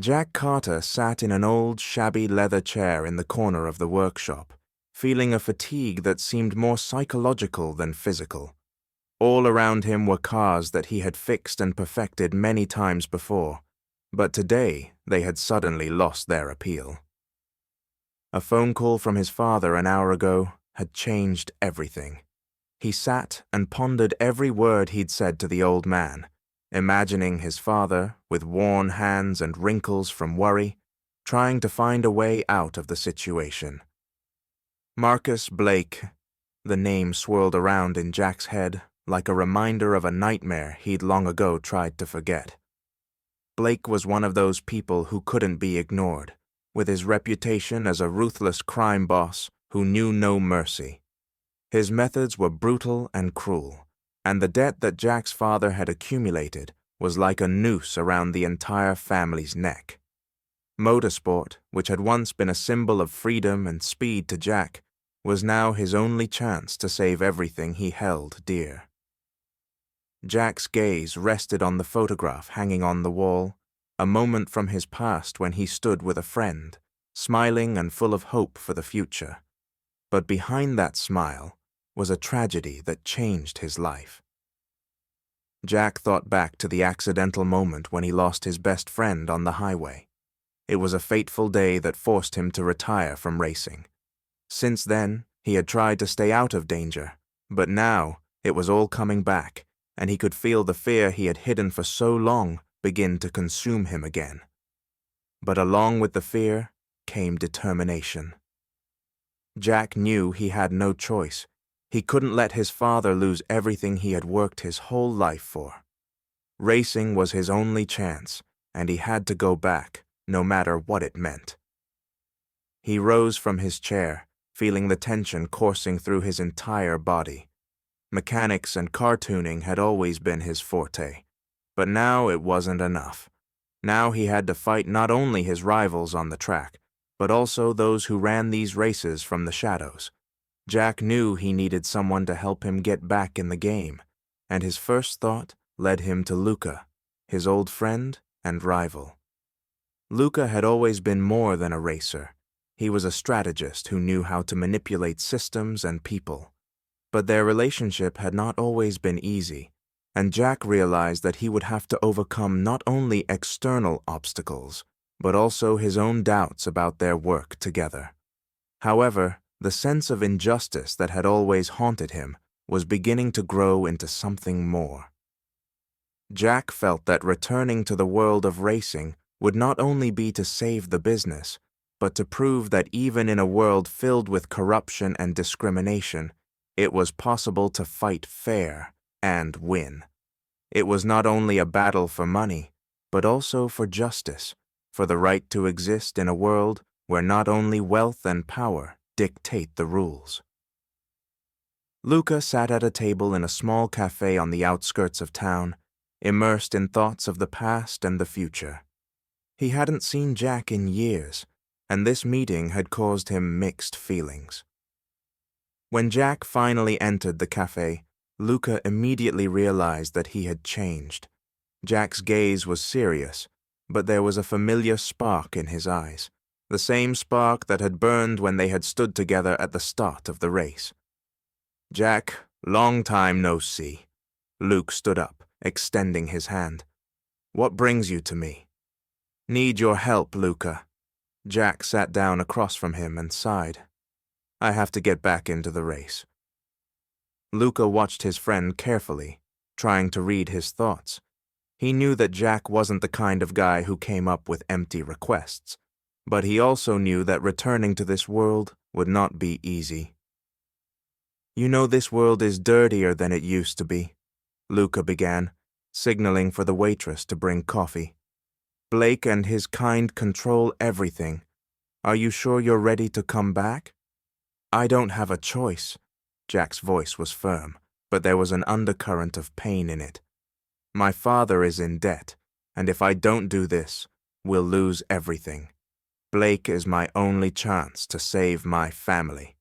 Jack Carter sat in an old, shabby leather chair in the corner of the workshop, feeling a fatigue that seemed more psychological than physical. All around him were cars that he had fixed and perfected many times before, but today they had suddenly lost their appeal. A phone call from his father an hour ago had changed everything. He sat and pondered every word he'd said to the old man, imagining his father, with worn hands and wrinkles from worry, trying to find a way out of the situation. Marcus Blake. The name swirled around in Jack's head like a reminder of a nightmare he'd long ago tried to forget. Blake was one of those people who couldn't be ignored, with his reputation as a ruthless crime boss who knew no mercy. His methods were brutal and cruel, and the debt that Jack's father had accumulated was like a noose around the entire family's neck. Motorsport, which had once been a symbol of freedom and speed to Jack, was now his only chance to save everything he held dear. Jack's gaze rested on the photograph hanging on the wall, a moment from his past when he stood with a friend, smiling and full of hope for the future. But behind that smile was a tragedy that changed his life. Jack thought back to the accidental moment when he lost his best friend on the highway. It was a fateful day that forced him to retire from racing. Since then, he had tried to stay out of danger, but now it was all coming back, and he could feel the fear he had hidden for so long begin to consume him again. But along with the fear came determination. Jack knew he had no choice. He couldn't let his father lose everything he had worked his whole life for. Racing was his only chance, and he had to go back, no matter what it meant. He rose from his chair, feeling the tension coursing through his entire body. Mechanics and car tuning had always been his forte, but now it wasn't enough. Now he had to fight not only his rivals on the track, but also those who ran these races from the shadows. Jack knew he needed someone to help him get back in the game, and his first thought led him to Luca, his old friend and rival. Luca had always been more than a racer. He was a strategist who knew how to manipulate systems and people. But their relationship had not always been easy, and Jack realized that he would have to overcome not only external obstacles, but also his own doubts about their work together. However, the sense of injustice that had always haunted him was beginning to grow into something more. Jack felt that returning to the world of racing would not only be to save the business, but to prove that even in a world filled with corruption and discrimination, it was possible to fight fair and win. It was not only a battle for money, but also for justice, for the right to exist in a world where not only wealth and power dictate the rules. Luca sat at a table in a small cafe on the outskirts of town, immersed in thoughts of the past and the future. He hadn't seen Jack in years, and this meeting had caused him mixed feelings. When Jack finally entered the cafe, Luca immediately realized that he had changed. Jack's gaze was serious, but there was a familiar spark in his eyes, the same spark that had burned when they had stood together at the start of the race. "Jack, long time no see." Luke stood up, extending his hand. "What brings you to me?" "Need your help, Luca." Jack sat down across from him and sighed. "I have to get back into the race." Luca watched his friend carefully, trying to read his thoughts. He knew that Jack wasn't the kind of guy who came up with empty requests, but he also knew that returning to this world would not be easy. "You know this world is dirtier than it used to be," Luca began, signaling for the waitress to bring coffee. "Blake and his kind control everything. Are you sure you're ready to come back?" "I don't have a choice." Jack's voice was firm, but there was an undercurrent of pain in it. "My father is in debt, and if I don't do this, we'll lose everything. Blake is my only chance to save my family."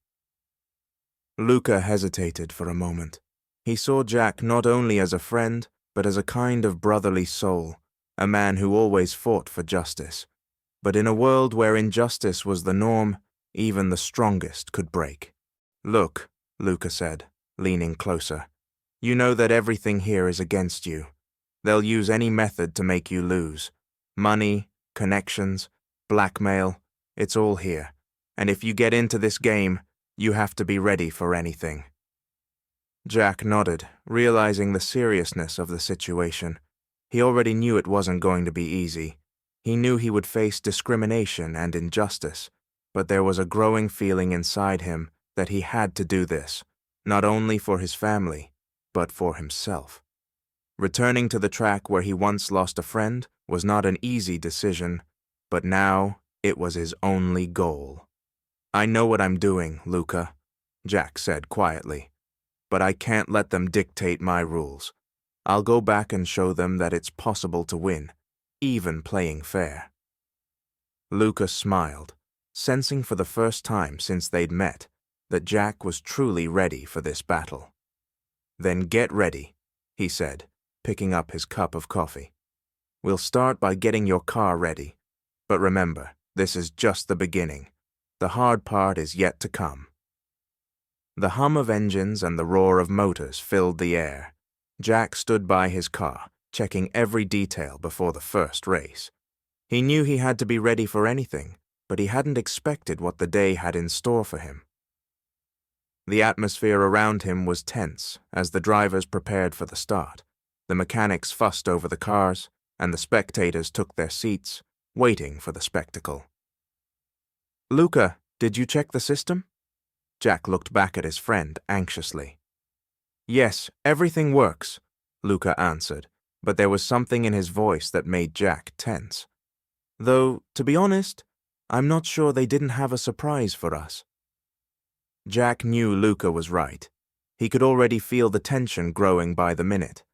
Luca hesitated for a moment. He saw Jack not only as a friend, but as a kind of brotherly soul, a man who always fought for justice. But in a world where injustice was the norm, even the strongest could break. "Look," Luca said, leaning closer. "You know that everything here is against you. They'll use any method to make you lose. Money, connections, blackmail, it's all here. And if you get into this game, you have to be ready for anything." Jack nodded, realizing the seriousness of the situation. He already knew it wasn't going to be easy. He knew he would face discrimination and injustice, but there was a growing feeling inside him that he had to do this, not only for his family, but for himself. Returning to the track where he once lost a friend was not an easy decision, but now it was his only goal. "I know what I'm doing, Luca," Jack said quietly, "but I can't let them dictate my rules. I'll go back and show them that it's possible to win, even playing fair." Luca smiled, sensing for the first time since they'd met that Jack was truly ready for this battle. "Then get ready," he said, picking up his cup of coffee. "We'll start by getting your car ready. But remember, this is just the beginning. The hard part is yet to come." The hum of engines and the roar of motors filled the air. Jack stood by his car, checking every detail before the first race. He knew he had to be ready for anything, but he hadn't expected what the day had in store for him. The atmosphere around him was tense as the drivers prepared for the start. The mechanics fussed over the cars, and the spectators took their seats, waiting for the spectacle. "Luca, did you check the system?" Jack looked back at his friend anxiously. "Yes, everything works," Luca answered, but there was something in his voice that made Jack tense. "Though, to be honest, I'm not sure they didn't have a surprise for us." Jack knew Luca was right. He could already feel the tension growing by the minute.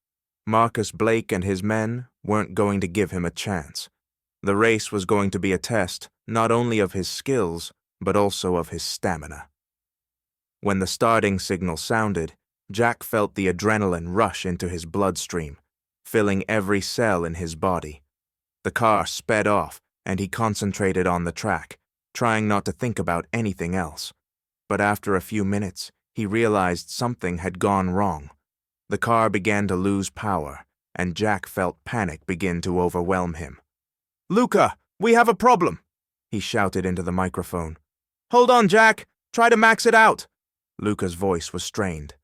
Marcus Blake and his men weren't going to give him a chance. The race was going to be a test not only of his skills, but also of his stamina. When the starting signal sounded, Jack felt the adrenaline rush into his bloodstream, filling every cell in his body. The car sped off, and he concentrated on the track, trying not to think about anything else. But after a few minutes, he realized something had gone wrong. The car began to lose power, and Jack felt panic begin to overwhelm him. "Luca, we have a problem," he shouted into the microphone. "Hold on, Jack. Try to max it out." Luca's voice was strained.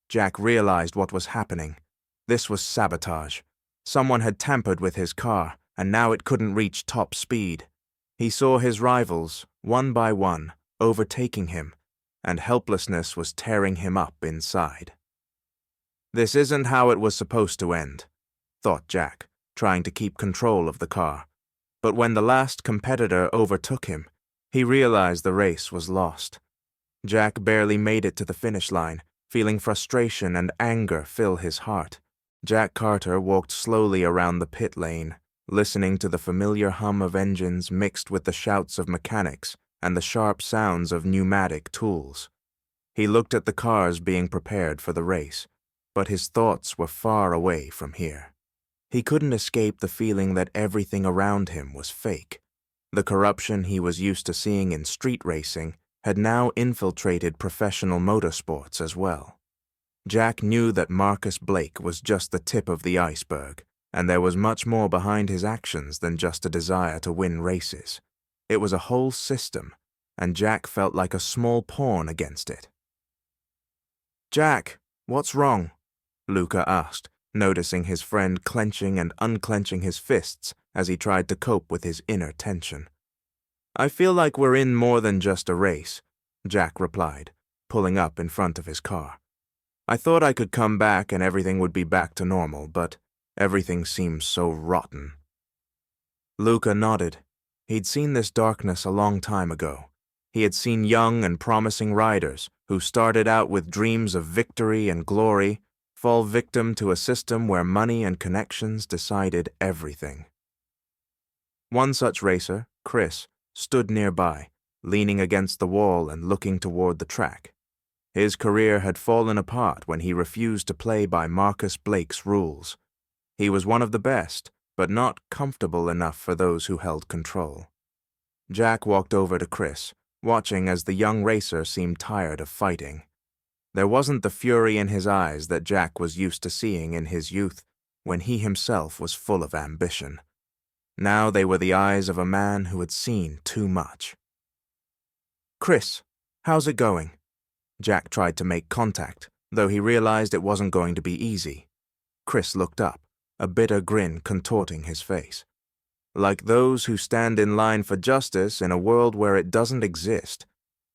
Jack realized what was happening. This was sabotage. Someone had tampered with his car, and now it couldn't reach top speed. He saw his rivals, one by one, overtaking him, and helplessness was tearing him up inside. "This isn't how it was supposed to end," thought Jack, trying to keep control of the car. But when the last competitor overtook him, he realized the race was lost. Jack barely made it to the finish line, feeling frustration and anger fill his heart. Jack Carter walked slowly around the pit lane, listening to the familiar hum of engines mixed with the shouts of mechanics and the sharp sounds of pneumatic tools. He looked at the cars being prepared for the race, but his thoughts were far away from here. He couldn't escape the feeling that everything around him was fake. The corruption he was used to seeing in street racing had now infiltrated professional motorsports as well. Jack knew that Marcus Blake was just the tip of the iceberg, and there was much more behind his actions than just a desire to win races. It was a whole system, and Jack felt like a small pawn against it. "Jack, what's wrong?" Luca asked, noticing his friend clenching and unclenching his fists as he tried to cope with his inner tension. "I feel like we're in more than just a race," Jack replied, pulling up in front of his car. "I thought I could come back and everything would be back to normal, but everything seems so rotten." Luca nodded. He'd seen this darkness a long time ago. He had seen young and promising riders who started out with dreams of victory and glory fall victim to a system where money and connections decided everything. One such racer, Chris, stood nearby, leaning against the wall and looking toward the track. His career had fallen apart when he refused to play by Marcus Blake's rules. He was one of the best, but not comfortable enough for those who held control. Jack walked over to Chris, watching as the young racer seemed tired of fighting. There wasn't the fury in his eyes that Jack was used to seeing in his youth, when he himself was full of ambition. Now they were the eyes of a man who had seen too much. "Chris, how's it going?" Jack tried to make contact, though he realized it wasn't going to be easy. Chris looked up, a bitter grin contorting his face. "Like those who stand in line for justice in a world where it doesn't exist,"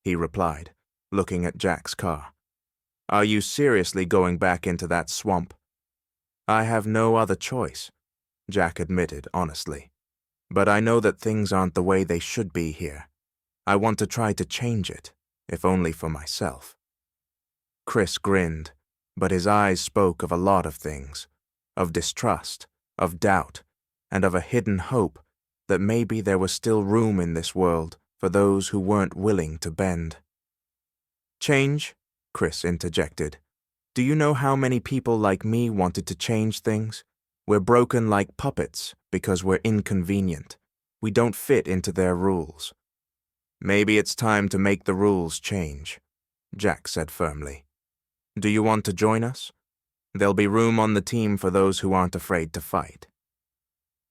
he replied, looking at Jack's car. "Are you seriously going back into that swamp?" "I have no other choice," Jack admitted honestly. "But I know that things aren't the way they should be here. I want to try to change it, if only for myself." Chris grinned, but his eyes spoke of a lot of things, of distrust, of doubt, and of a hidden hope that maybe there was still room in this world for those who weren't willing to bend. "Change?" Chris interjected. "Do you know how many people like me wanted to change things? We're broken like puppets because we're inconvenient. We don't fit into their rules." "Maybe it's time to make the rules change," Jack said firmly. "Do you want to join us? There'll be room on the team for those who aren't afraid to fight."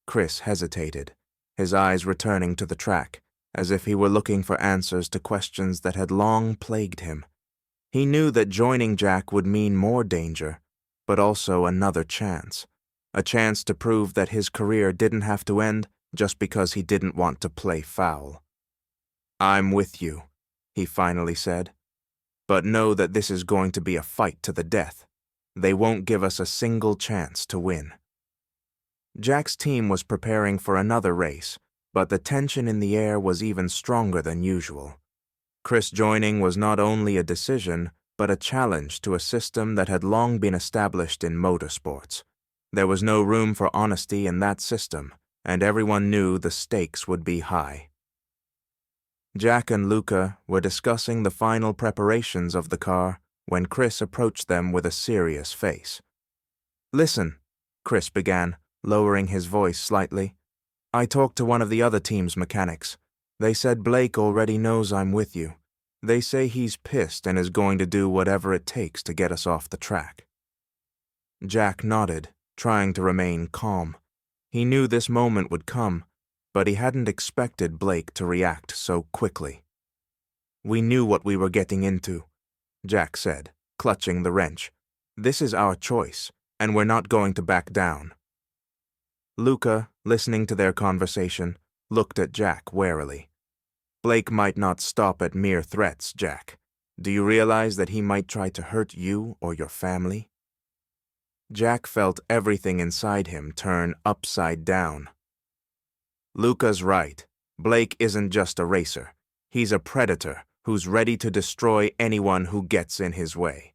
Chris hesitated, his eyes returning to the track, as if he were looking for answers to questions that had long plagued him. He knew that joining Jack would mean more danger, but also another chance, a chance to prove that his career didn't have to end just because he didn't want to play foul. "I'm with you," he finally said. "But know that this is going to be a fight to the death. They won't give us a single chance to win." Jack's team was preparing for another race, but the tension in the air was even stronger than usual. Chris joining was not only a decision, but a challenge to a system that had long been established in motorsports. There was no room for honesty in that system, and everyone knew the stakes would be high. Jack and Luca were discussing the final preparations of the car when Chris approached them with a serious face. "Listen," Chris began, lowering his voice slightly. "I talked to one of the other team's mechanics. They said Blake already knows I'm with you. They say he's pissed and is going to do whatever it takes to get us off the track." Jack nodded, trying to remain calm. He knew this moment would come, but he hadn't expected Blake to react so quickly. "We knew what we were getting into," Jack said, clutching the wrench. "This is our choice, and we're not going to back down." Luca, listening to their conversation, looked at Jack warily. "Blake might not stop at mere threats, Jack. Do you realize that he might try to hurt you or your family?" Jack felt everything inside him turn upside down. "Luca's right. Blake isn't just a racer. He's a predator who's ready to destroy anyone who gets in his way."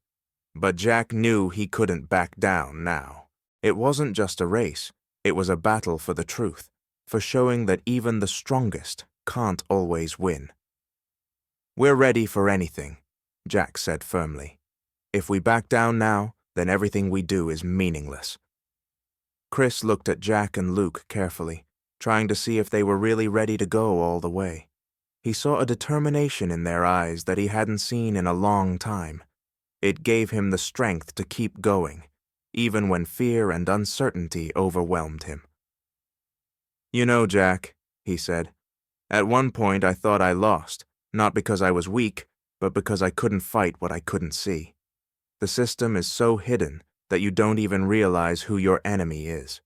But Jack knew he couldn't back down now. It wasn't just a race. It was a battle for the truth, for showing that even the strongest can't always win. "We're ready for anything," Jack said firmly. "If we back down now, then everything we do is meaningless." Chris looked at Jack and Luke carefully, trying to see if they were really ready to go all the way. He saw a determination in their eyes that he hadn't seen in a long time. It gave him the strength to keep going, even when fear and uncertainty overwhelmed him. "You know, Jack," he said, "at one point I thought I lost, not because I was weak, but because I couldn't fight what I couldn't see. The system is so hidden that you don't even realize who your enemy is."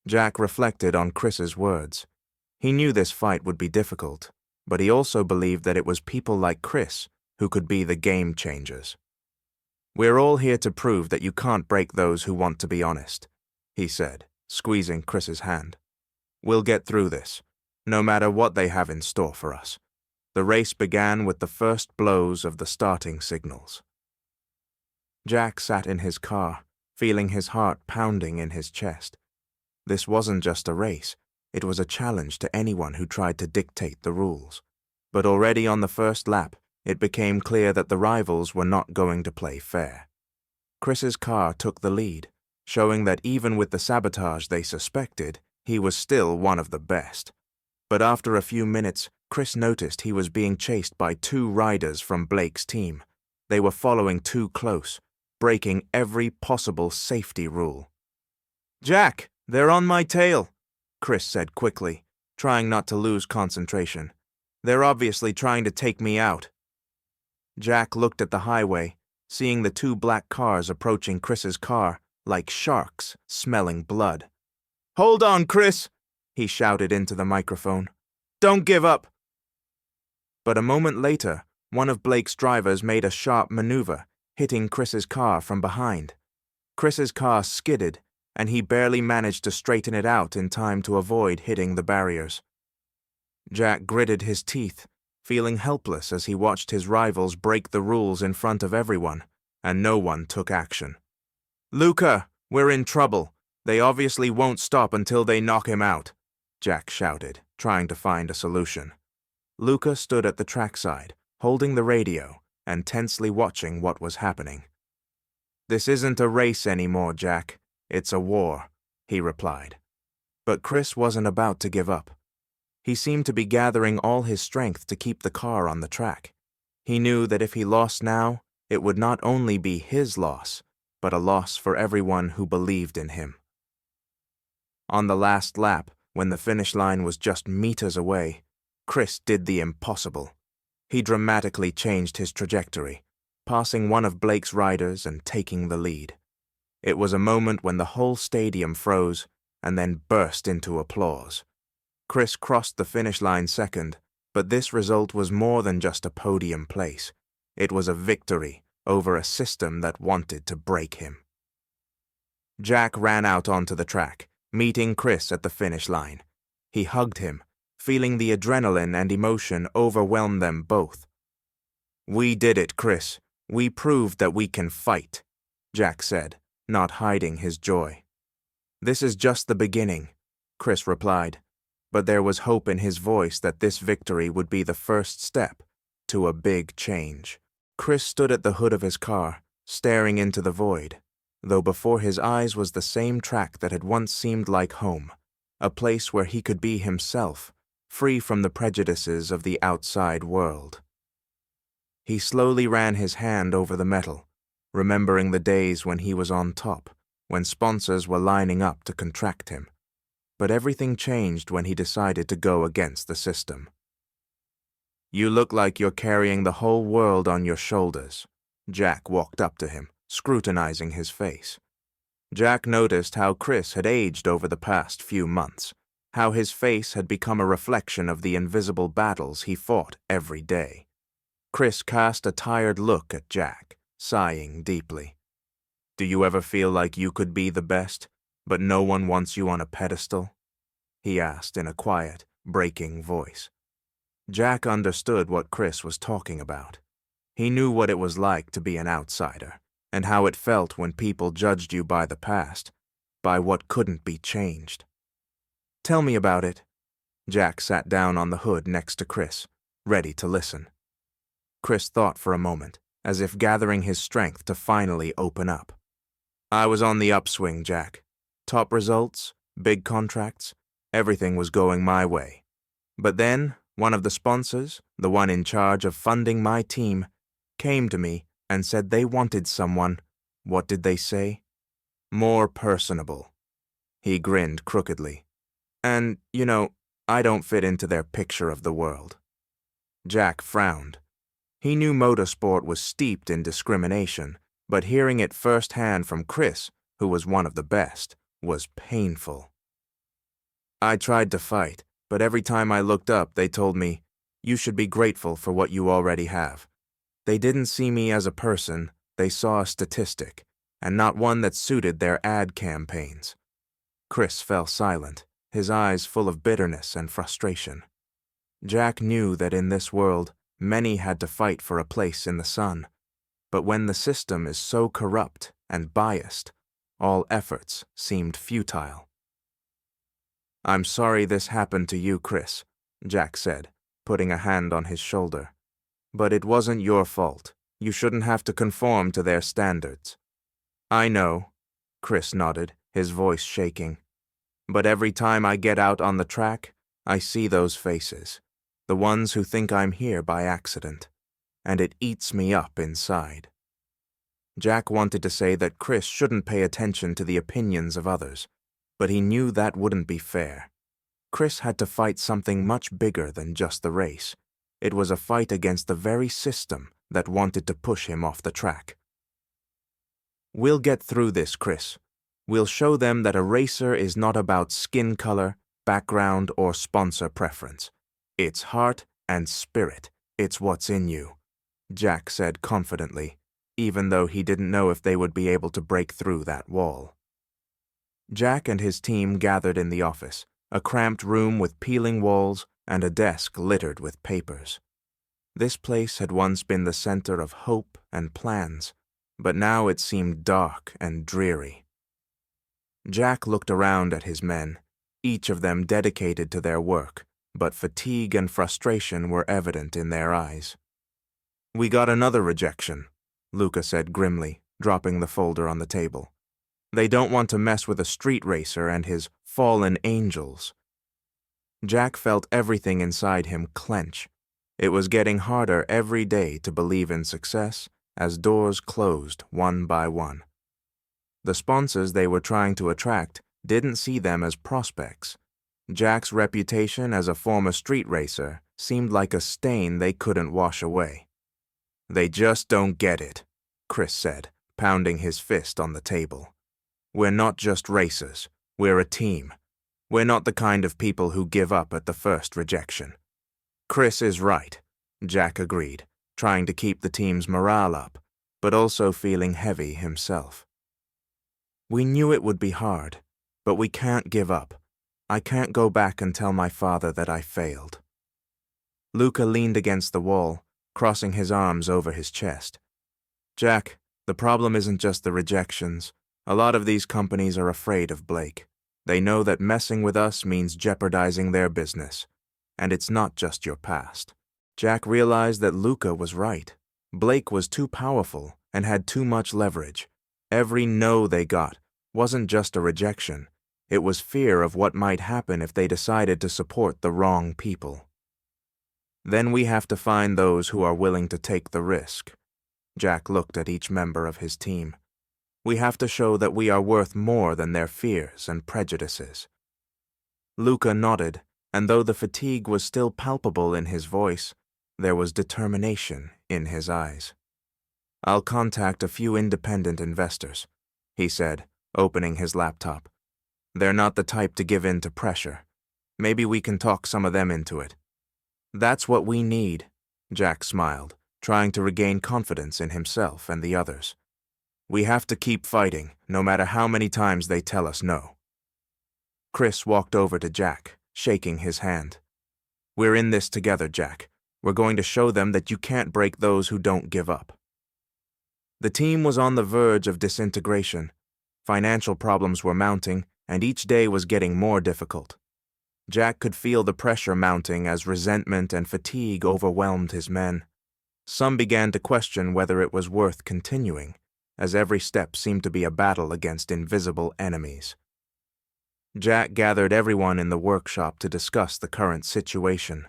Jack reflected on Chris's words. He knew this fight would be difficult, but he also believed that it was people like Chris who could be the game changers. "We're all here to prove that you can't break those who want to be honest," he said, squeezing Chris's hand. "We'll get through this, no matter what they have in store for us." The race began with the first blows of the starting signals. Jack sat in his car, feeling his heart pounding in his chest. This wasn't just a race, it was a challenge to anyone who tried to dictate the rules. But already on the first lap, it became clear that the rivals were not going to play fair. Chris's car took the lead, showing that even with the sabotage they suspected, he was still one of the best. But after a few minutes, Chris noticed he was being chased by 2 riders from Blake's team. They were following too close, breaking every possible safety rule. "Jack, they're on my tail," Chris said quickly, trying not to lose concentration. "They're obviously trying to take me out." Jack looked at the highway, seeing the 2 black cars approaching Chris's car like sharks smelling blood. "Hold on, Chris," he shouted into the microphone. "Don't give up." But a moment later, one of Blake's drivers made a sharp maneuver, hitting Chris's car from behind. Chris's car skidded, and he barely managed to straighten it out in time to avoid hitting the barriers. Jack gritted his teeth, feeling helpless as he watched his rivals break the rules in front of everyone, and no one took action. "Luca, we're in trouble. They obviously won't stop until they knock him out," Jack shouted, trying to find a solution. Luca stood at the trackside, holding the radio and tensely watching what was happening. "This isn't a race anymore, Jack. It's a war," he replied. But Chris wasn't about to give up. He seemed to be gathering all his strength to keep the car on the track. He knew that if he lost now, it would not only be his loss, but a loss for everyone who believed in him. On the last lap, when the finish line was just meters away, Chris did the impossible. He dramatically changed his trajectory, passing one of Blake's riders and taking the lead. It was a moment when the whole stadium froze and then burst into applause. Chris crossed the finish line second, but this result was more than just a podium place. It was a victory over a system that wanted to break him. Jack ran out onto the track, meeting Chris at the finish line. He hugged him, feeling the adrenaline and emotion overwhelm them both. "We did it, Chris. We proved that we can fight," Jack said, not hiding his joy. "This is just the beginning," Chris replied, but there was hope in his voice that this victory would be the first step to a big change. Chris stood at the hood of his car, staring into the void, though before his eyes was the same track that had once seemed like home, a place where he could be himself, free from the prejudices of the outside world. He slowly ran his hand over the metal, remembering the days when he was on top, when sponsors were lining up to contract him. But everything changed when he decided to go against the system. "You look like you're carrying the whole world on your shoulders." Jack walked up to him, scrutinizing his face. Jack noticed how Chris had aged over the past few months, how his face had become a reflection of the invisible battles he fought every day. Chris cast a tired look at Jack, sighing deeply. "Do you ever feel like you could be the best, but no one wants you on a pedestal?" he asked in a quiet, breaking voice. Jack understood what Chris was talking about. He knew what it was like to be an outsider, and how it felt when people judged you by the past, by what couldn't be changed. "Tell me about it." Jack sat down on the hood next to Chris, ready to listen. Chris thought for a moment, as if gathering his strength to finally open up. "I was on the upswing, Jack. Top results, big contracts, everything was going my way. But then, one of the sponsors, the one in charge of funding my team, came to me and said they wanted someone, what did they say? More personable." He grinned crookedly. "And, I don't fit into their picture of the world." Jack frowned. He knew motorsport was steeped in discrimination, but hearing it firsthand from Chris, who was one of the best, was painful. "I tried to fight, but every time I looked up, they told me, 'You should be grateful for what you already have.' They didn't see me as a person, they saw a statistic, and not one that suited their ad campaigns." Chris fell silent, his eyes full of bitterness and frustration. Jack knew that in this world, many had to fight for a place in the sun, but when the system is so corrupt and biased, all efforts seemed futile. "I'm sorry this happened to you, Chris," Jack said, putting a hand on his shoulder. "But it wasn't your fault. You shouldn't have to conform to their standards." "I know." Chris nodded, his voice shaking. "But every time I get out on the track, I see those faces, the ones who think I'm here by accident, and it eats me up inside." Jack wanted to say that Chris shouldn't pay attention to the opinions of others, but he knew that wouldn't be fair. Chris had to fight something much bigger than just the race. It was a fight against the very system that wanted to push him off the track. "We'll get through this, Chris. We'll show them that a racer is not about skin color, background, or sponsor preference. It's heart and spirit. It's what's in you," Jack said confidently, even though he didn't know if they would be able to break through that wall. Jack and his team gathered in the office, a cramped room with peeling walls and a desk littered with papers. This place had once been the center of hope and plans, but now it seemed dark and dreary. Jack looked around at his men, each of them dedicated to their work, but fatigue and frustration were evident in their eyes. "We got another rejection," Luca said grimly, dropping the folder on the table. "They don't want to mess with a street racer and his fallen angels." Jack felt everything inside him clench. It was getting harder every day to believe in success as doors closed one by one. The sponsors they were trying to attract didn't see them as prospects. Jack's reputation as a former street racer seemed like a stain they couldn't wash away. "They just don't get it," Chris said, pounding his fist on the table. "We're not just racers. We're a team. We're not the kind of people who give up at the first rejection." "Chris is right," Jack agreed, trying to keep the team's morale up, but also feeling heavy himself. "We knew it would be hard, but we can't give up. I can't go back and tell my father that I failed." Luca leaned against the wall, crossing his arms over his chest. "Jack, the problem isn't just the rejections. A lot of these companies are afraid of Blake. They know that messing with us means jeopardizing their business. And it's not just your past." Jack realized that Luca was right. Blake was too powerful and had too much leverage. Every no they got wasn't just a rejection. It was fear of what might happen if they decided to support the wrong people. "Then we have to find those who are willing to take the risk." Jack looked at each member of his team. "We have to show that we are worth more than their fears and prejudices." Luca nodded, and though the fatigue was still palpable in his voice, there was determination in his eyes. "I'll contact a few independent investors," he said, opening his laptop. "They're not the type to give in to pressure. Maybe we can talk some of them into it." "That's what we need," Jack smiled, trying to regain confidence in himself and the others. "We have to keep fighting, no matter how many times they tell us no." Chris walked over to Jack, shaking his hand. "We're in this together, Jack. We're going to show them that you can't break those who don't give up." The team was on the verge of disintegration. Financial problems were mounting, and each day was getting more difficult. Jack could feel the pressure mounting as resentment and fatigue overwhelmed his men. Some began to question whether it was worth continuing, as every step seemed to be a battle against invisible enemies. Jack gathered everyone in the workshop to discuss the current situation.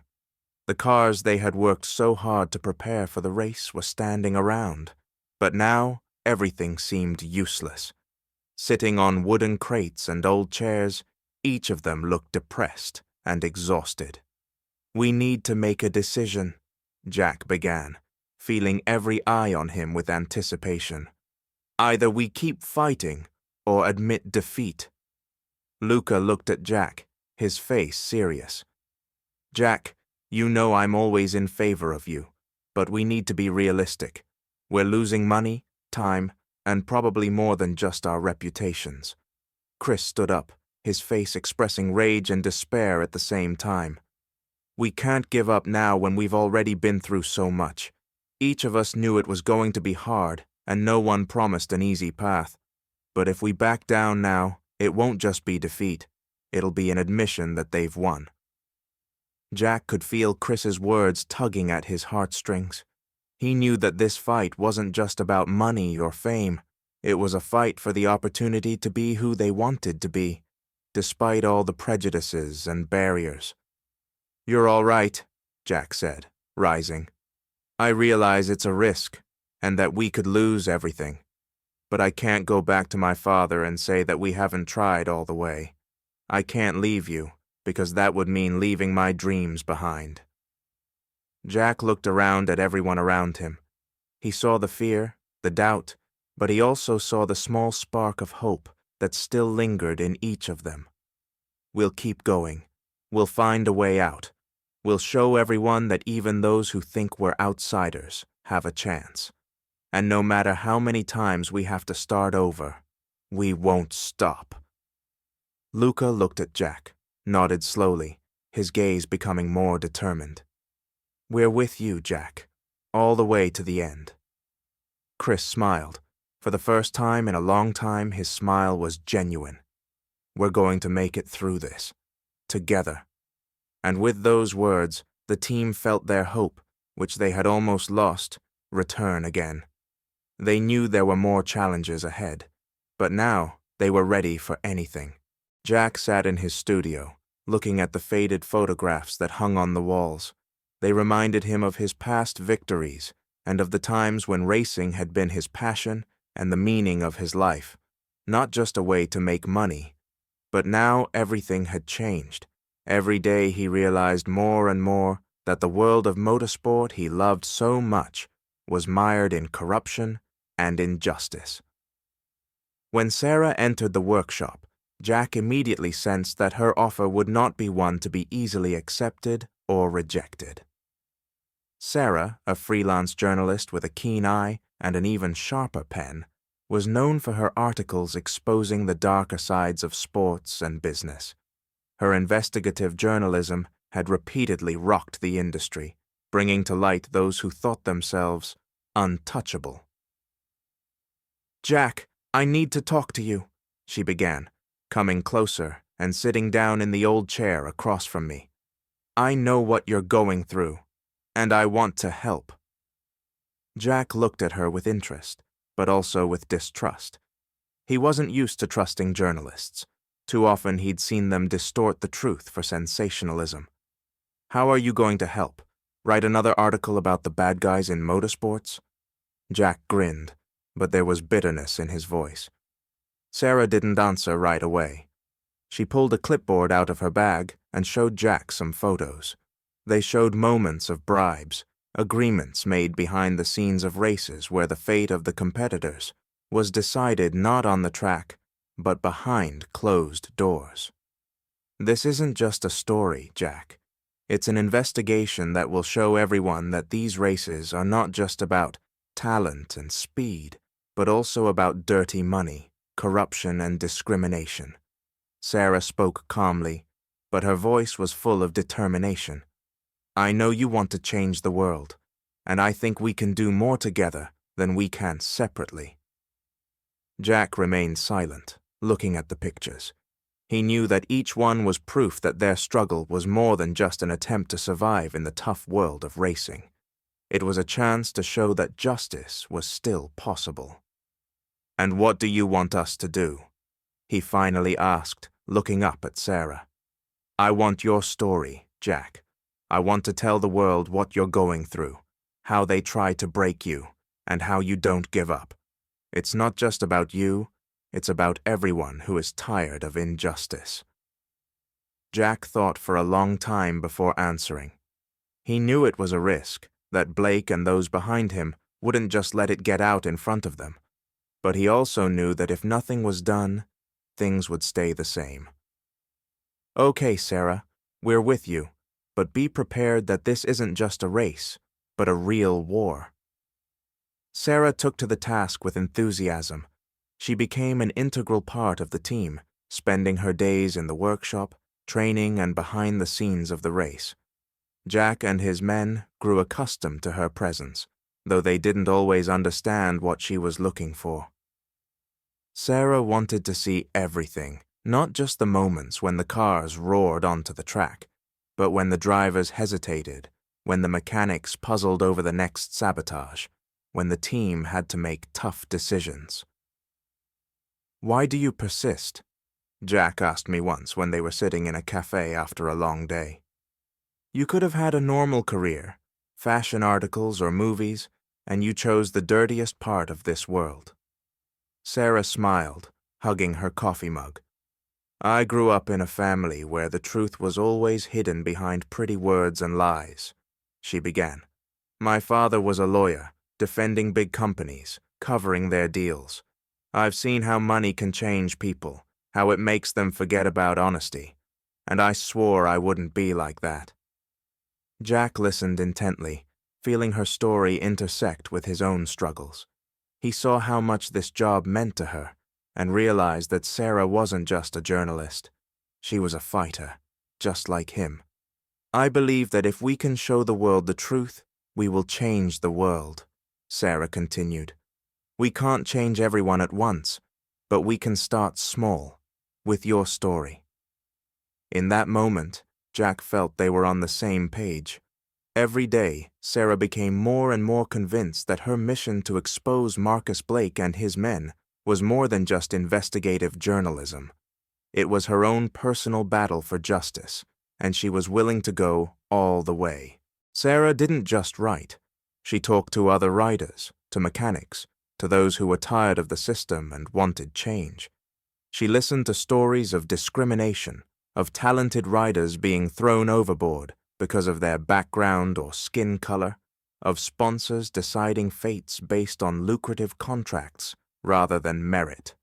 The cars they had worked so hard to prepare for the race were standing around, but now everything seemed useless. Sitting on wooden crates and old chairs, each of them looked depressed and exhausted. "We need to make a decision," Jack began, feeling every eye on him with anticipation. "Either we keep fighting or admit defeat." Luca looked at Jack, his face serious. "Jack, you know I'm always in favor of you, but we need to be realistic. We're losing money, time, and probably more than just our reputations." Chris stood up, his face expressing rage and despair at the same time. "We can't give up now when we've already been through so much. Each of us knew it was going to be hard, and no one promised an easy path. But if we back down now, it won't just be defeat. It'll be an admission that they've won." Jack could feel Chris's words tugging at his heartstrings. He knew that this fight wasn't just about money or fame. It was a fight for the opportunity to be who they wanted to be, despite all the prejudices and barriers. "You're all right," Jack said, rising. "I realize it's a risk, and that we could lose everything. But I can't go back to my father and say that we haven't tried all the way. I can't leave you, because that would mean leaving my dreams behind." Jack looked around at everyone around him. He saw the fear, the doubt, but he also saw the small spark of hope that still lingered in each of them. "We'll keep going. We'll find a way out. We'll show everyone that even those who think we're outsiders have a chance. And no matter how many times we have to start over, we won't stop." Luca looked at Jack, nodded slowly, his gaze becoming more determined. "We're with you, Jack, all the way to the end." Chris smiled. For the first time in a long time, his smile was genuine. "We're going to make it through this, together." And with those words, the team felt their hope, which they had almost lost, return again. They knew there were more challenges ahead, but now they were ready for anything. Jack sat in his studio, looking at the faded photographs that hung on the walls. They reminded him of his past victories and of the times when racing had been his passion and the meaning of his life, not just a way to make money. But now everything had changed. Every day he realized more and more that the world of motorsport he loved so much was mired in corruption and injustice. When Sarah entered the workshop, Jack immediately sensed that her offer would not be one to be easily accepted or rejected. Sarah, a freelance journalist with a keen eye and an even sharper pen, was known for her articles exposing the darker sides of sports and business. Her investigative journalism had repeatedly rocked the industry, bringing to light those who thought themselves untouchable. "Jack, I need to talk to you," she began, coming closer and sitting down in the old chair across from me. "I know what you're going through, and I want to help." Jack looked at her with interest, but also with distrust. He wasn't used to trusting journalists. Too often he'd seen them distort the truth for sensationalism. "How are you going to help? Write another article about the bad guys in motorsports?" Jack grinned, but there was bitterness in his voice. Sarah didn't answer right away. She pulled a clipboard out of her bag and showed Jack some photos. They showed moments of bribes, agreements made behind the scenes of races where the fate of the competitors was decided not on the track, but behind closed doors. "This isn't just a story, Jack. It's an investigation that will show everyone that these races are not just about talent and speed, but also about dirty money, corruption, and discrimination." Sarah spoke calmly, but her voice was full of determination. "I know you want to change the world, and I think we can do more together than we can separately." Jack remained silent, looking at the pictures. He knew that each one was proof that their struggle was more than just an attempt to survive in the tough world of racing. It was a chance to show that justice was still possible. "And what do you want us to do?" he finally asked, looking up at Sarah. "I want your story, Jack. I want to tell the world what you're going through, how they try to break you, and how you don't give up. It's not just about you, it's about everyone who is tired of injustice." Jack thought for a long time before answering. He knew it was a risk, that Blake and those behind him wouldn't just let it get out in front of them. But he also knew that if nothing was done, things would stay the same. "Okay, Sarah, we're with you, but be prepared that this isn't just a race, but a real war." Sarah took to the task with enthusiasm. She became an integral part of the team, spending her days in the workshop, training and behind the scenes of the race. Jack and his men grew accustomed to her presence, though they didn't always understand what she was looking for. Sarah wanted to see everything, not just the moments when the cars roared onto the track, but when the drivers hesitated, when the mechanics puzzled over the next sabotage, when the team had to make tough decisions. "Why do you persist?" Jack asked me once when they were sitting in a cafe after a long day. "You could have had a normal career, fashion articles or movies, and you chose the dirtiest part of this world." Sarah smiled, hugging her coffee mug. "I grew up in a family where the truth was always hidden behind pretty words and lies," she began. "My father was a lawyer, defending big companies, covering their deals. I've seen how money can change people, how it makes them forget about honesty, and I swore I wouldn't be like that." Jack listened intently, feeling her story intersect with his own struggles. He saw how much this job meant to her, and realized that Sarah wasn't just a journalist. She was a fighter, just like him. "I believe that if we can show the world the truth, we will change the world," Sarah continued. "We can't change everyone at once, but we can start small, with your story." In that moment, Jack felt they were on the same page. Every day, Sarah became more and more convinced that her mission to expose Marcus Blake and his men was more than just investigative journalism. It was her own personal battle for justice, and she was willing to go all the way. Sarah didn't just write. She talked to other writers, to mechanics, to those who were tired of the system and wanted change. She listened to stories of discrimination, of talented writers being thrown overboard because of their background or skin color, of sponsors deciding fates based on lucrative contracts rather than merit.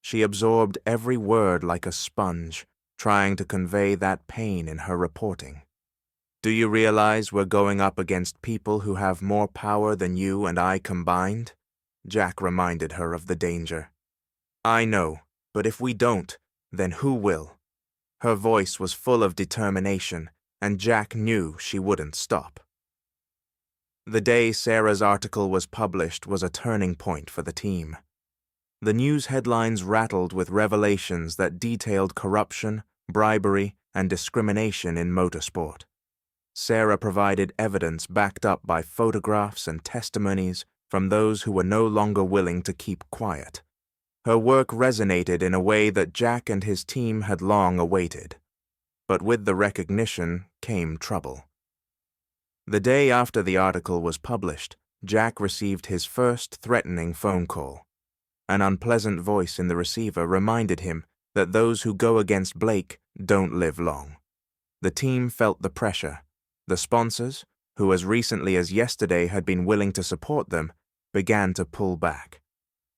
She absorbed every word like a sponge, trying to convey that pain in her reporting. "Do you realize we're going up against people who have more power than you and I combined?" Jack reminded her of the danger. "I know, but if we don't, then who will?" Her voice was full of determination, and Jack knew she wouldn't stop. The day Sarah's article was published was a turning point for the team. The news headlines rattled with revelations that detailed corruption, bribery, and discrimination in motorsport. Sarah provided evidence backed up by photographs and testimonies from those who were no longer willing to keep quiet. Her work resonated in a way that Jack and his team had long awaited. But with the recognition came trouble. The day after the article was published, Jack received his first threatening phone call. An unpleasant voice in the receiver reminded him that those who go against Blake don't live long. The team felt the pressure. The sponsors, who as recently as yesterday had been willing to support them, began to pull back.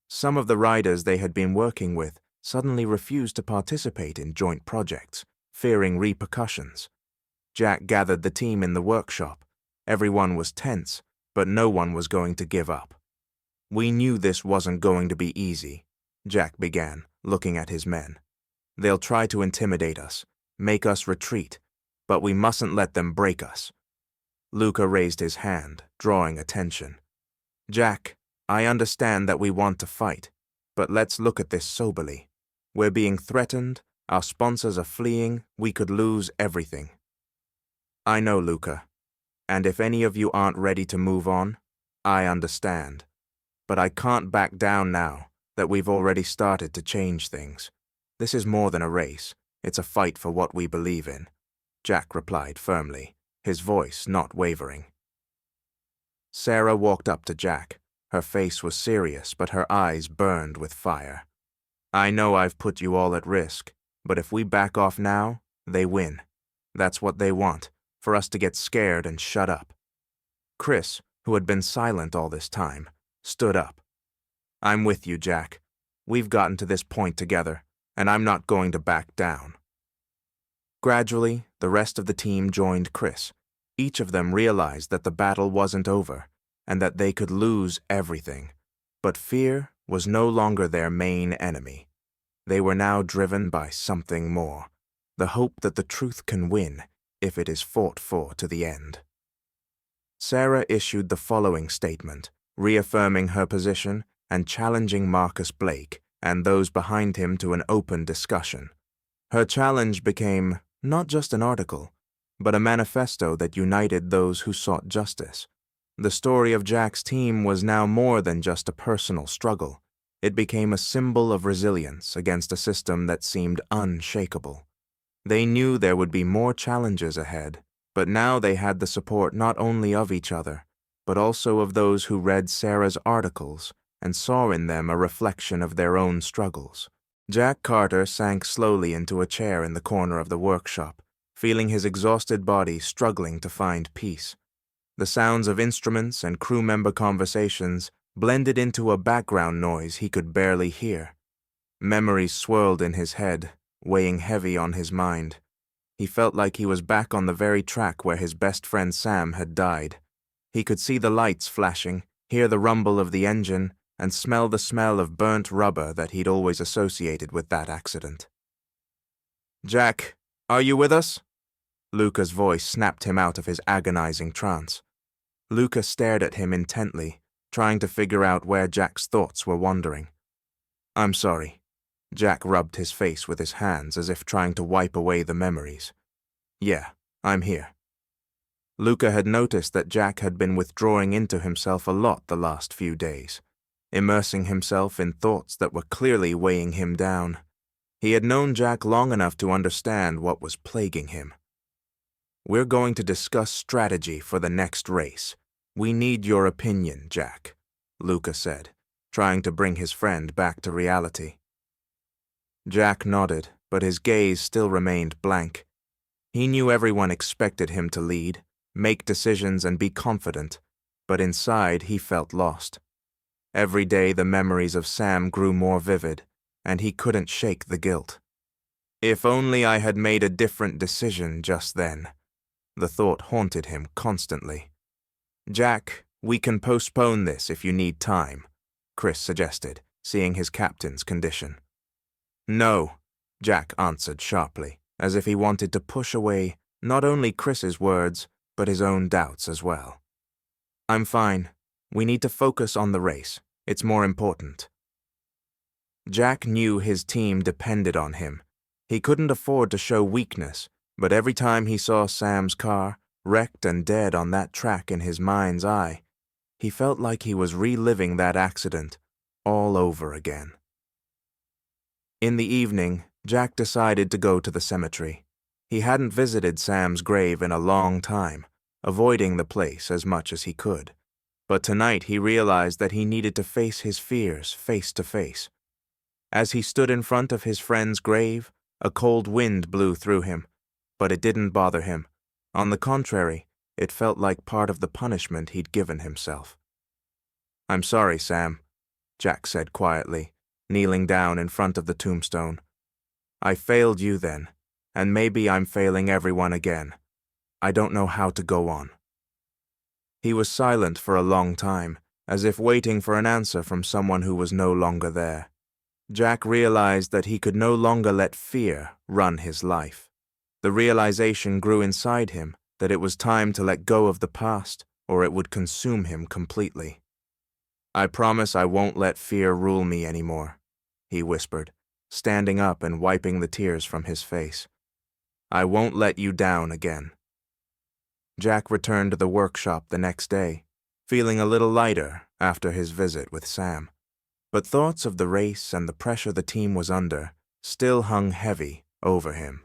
Some of the riders they had been working with suddenly refused to participate in joint projects, fearing repercussions. Jack gathered the team in the workshop. Everyone was tense, but no one was going to give up. "We knew this wasn't going to be easy," Jack began, looking at his men. "They'll try to intimidate us, make us retreat, but we mustn't let them break us." Luca raised his hand, drawing attention. "Jack, I understand that we want to fight, but let's look at this soberly. We're being threatened, our sponsors are fleeing, we could lose everything." "I know, Luca, and if any of you aren't ready to move on, I understand. But I can't back down now that we've already started to change things. This is more than a race, it's a fight for what we believe in," Jack replied firmly, his voice not wavering. Sarah walked up to Jack. Her face was serious, but her eyes burned with fire. "I know I've put you all at risk, but if we back off now, they win. That's what they want, for us to get scared and shut up." Chris, who had been silent all this time, stood up. "I'm with you, Jack. We've gotten to this point together, and I'm not going to back down." Gradually, the rest of the team joined Chris. Each of them realized that the battle wasn't over, and that they could lose everything. But fear was no longer their main enemy. They were now driven by something more, the hope that the truth can win if it is fought for to the end. Sarah issued the following statement, reaffirming her position and challenging Marcus Blake and those behind him to an open discussion. Her challenge became not just an article, but a manifesto that united those who sought justice. The story of Jack's team was now more than just a personal struggle. It became a symbol of resilience against a system that seemed unshakable. They knew there would be more challenges ahead, but now they had the support not only of each other, but also of those who read Sarah's articles and saw in them a reflection of their own struggles. Jack Carter sank slowly into a chair in the corner of the workshop, feeling his exhausted body struggling to find peace. The sounds of instruments and crew member conversations blended into a background noise he could barely hear. Memories swirled in his head, weighing heavy on his mind. He felt like he was back on the very track where his best friend Sam had died. He could see the lights flashing, hear the rumble of the engine, and smell the smell of burnt rubber that he'd always associated with that accident. "Jack, are you with us?" Luca's voice snapped him out of his agonizing trance. Luca stared at him intently, trying to figure out where Jack's thoughts were wandering. "I'm sorry." Jack rubbed his face with his hands as if trying to wipe away the memories. "Yeah, I'm here." Luca had noticed that Jack had been withdrawing into himself a lot the last few days, immersing himself in thoughts that were clearly weighing him down. He had known Jack long enough to understand what was plaguing him. "We're going to discuss strategy for the next race. We need your opinion, Jack," Luca said, trying to bring his friend back to reality. Jack nodded, but his gaze still remained blank. He knew everyone expected him to lead, make decisions, and be confident, but inside he felt lost. Every day the memories of Sam grew more vivid, and he couldn't shake the guilt. "If only I had made a different decision just then." The thought haunted him constantly. "Jack, we can postpone this if you need time," Chris suggested, seeing his captain's condition. "No," Jack answered sharply, as if he wanted to push away not only Chris's words, but his own doubts as well. "I'm fine. We need to focus on the race. It's more important." Jack knew his team depended on him. He couldn't afford to show weakness, but every time he saw Sam's car, wrecked and dead on that track in his mind's eye, he felt like he was reliving that accident all over again. In the evening, Jack decided to go to the cemetery. He hadn't visited Sam's grave in a long time, avoiding the place as much as he could. But tonight he realized that he needed to face his fears face to face. As he stood in front of his friend's grave, a cold wind blew through him, but it didn't bother him. On the contrary, it felt like part of the punishment he'd given himself. "I'm sorry, Sam," Jack said quietly, kneeling down in front of the tombstone. "I failed you then, and maybe I'm failing everyone again. I don't know how to go on." He was silent for a long time, as if waiting for an answer from someone who was no longer there. Jack realized that he could no longer let fear run his life. The realization grew inside him that it was time to let go of the past, or it would consume him completely. "I promise I won't let fear rule me anymore," he whispered, standing up and wiping the tears from his face. "I won't let you down again." Jack returned to the workshop the next day, feeling a little lighter after his visit with Sam. But thoughts of the race and the pressure the team was under still hung heavy over him.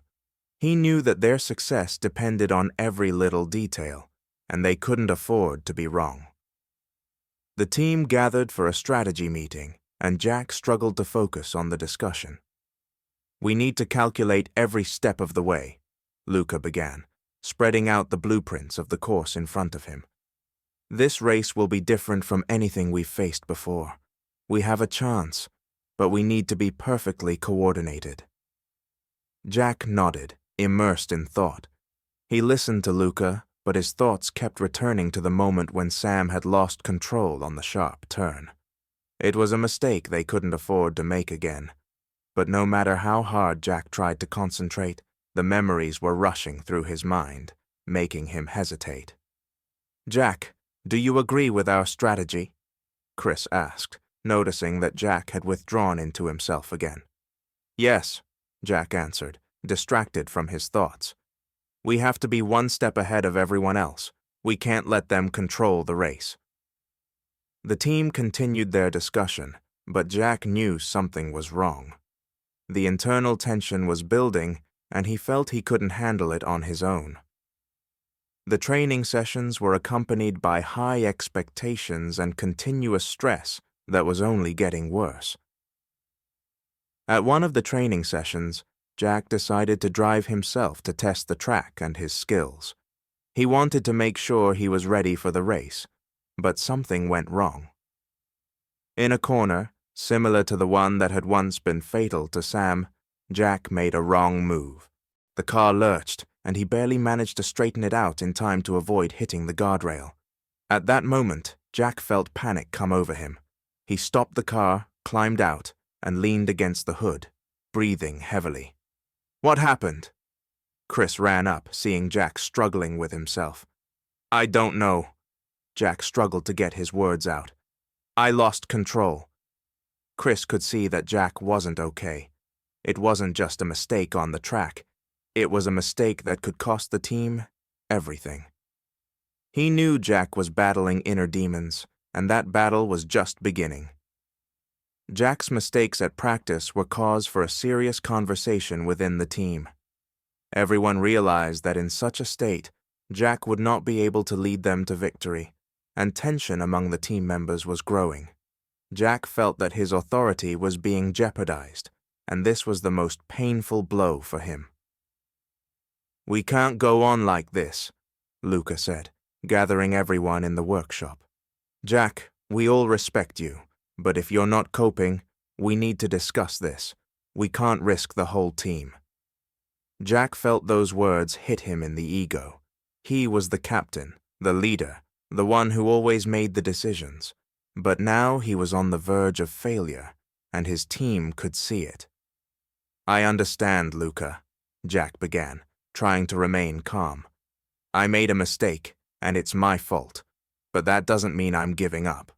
He knew that their success depended on every little detail, and they couldn't afford to be wrong. The team gathered for a strategy meeting, and Jack struggled to focus on the discussion. "We need to calculate every step of the way," Luca began, spreading out the blueprints of the course in front of him. "This race will be different from anything we've faced before. We have a chance, but we need to be perfectly coordinated." Jack nodded, immersed in thought. He listened to Luca, but his thoughts kept returning to the moment when Sam had lost control on the sharp turn. It was a mistake they couldn't afford to make again. But no matter how hard Jack tried to concentrate, the memories were rushing through his mind, making him hesitate. "Jack, do you agree with our strategy?" Chris asked, noticing that Jack had withdrawn into himself again. "Yes," Jack answered, distracted from his thoughts. "We have to be one step ahead of everyone else. We can't let them control the race." The team continued their discussion, but Jack knew something was wrong. The internal tension was building, and he felt he couldn't handle it on his own. The training sessions were accompanied by high expectations and continuous stress that was only getting worse. At one of the training sessions, Jack decided to drive himself to test the track and his skills. He wanted to make sure he was ready for the race, but something went wrong. In a corner, similar to the one that had once been fatal to Sam, Jack made a wrong move. The car lurched, and he barely managed to straighten it out in time to avoid hitting the guardrail. At that moment, Jack felt panic come over him. He stopped the car, climbed out, and leaned against the hood, breathing heavily. "What happened?" Chris ran up, seeing Jack struggling with himself. "I don't know." Jack struggled to get his words out. "I lost control." Chris could see that Jack wasn't okay. It wasn't just a mistake on the track. It was a mistake that could cost the team everything. He knew Jack was battling inner demons, and that battle was just beginning. Jack's mistakes at practice were cause for a serious conversation within the team. Everyone realized that in such a state, Jack would not be able to lead them to victory, and tension among the team members was growing. Jack felt that his authority was being jeopardized, and this was the most painful blow for him. "We can't go on like this," Luca said, gathering everyone in the workshop. "Jack, we all respect you, but if you're not coping, we need to discuss this. We can't risk the whole team." Jack felt those words hit him in the ego. He was the captain, the leader, the one who always made the decisions. But now he was on the verge of failure, and his team could see it. "I understand, Luca," Jack began, trying to remain calm. "I made a mistake, and it's my fault, but that doesn't mean I'm giving up."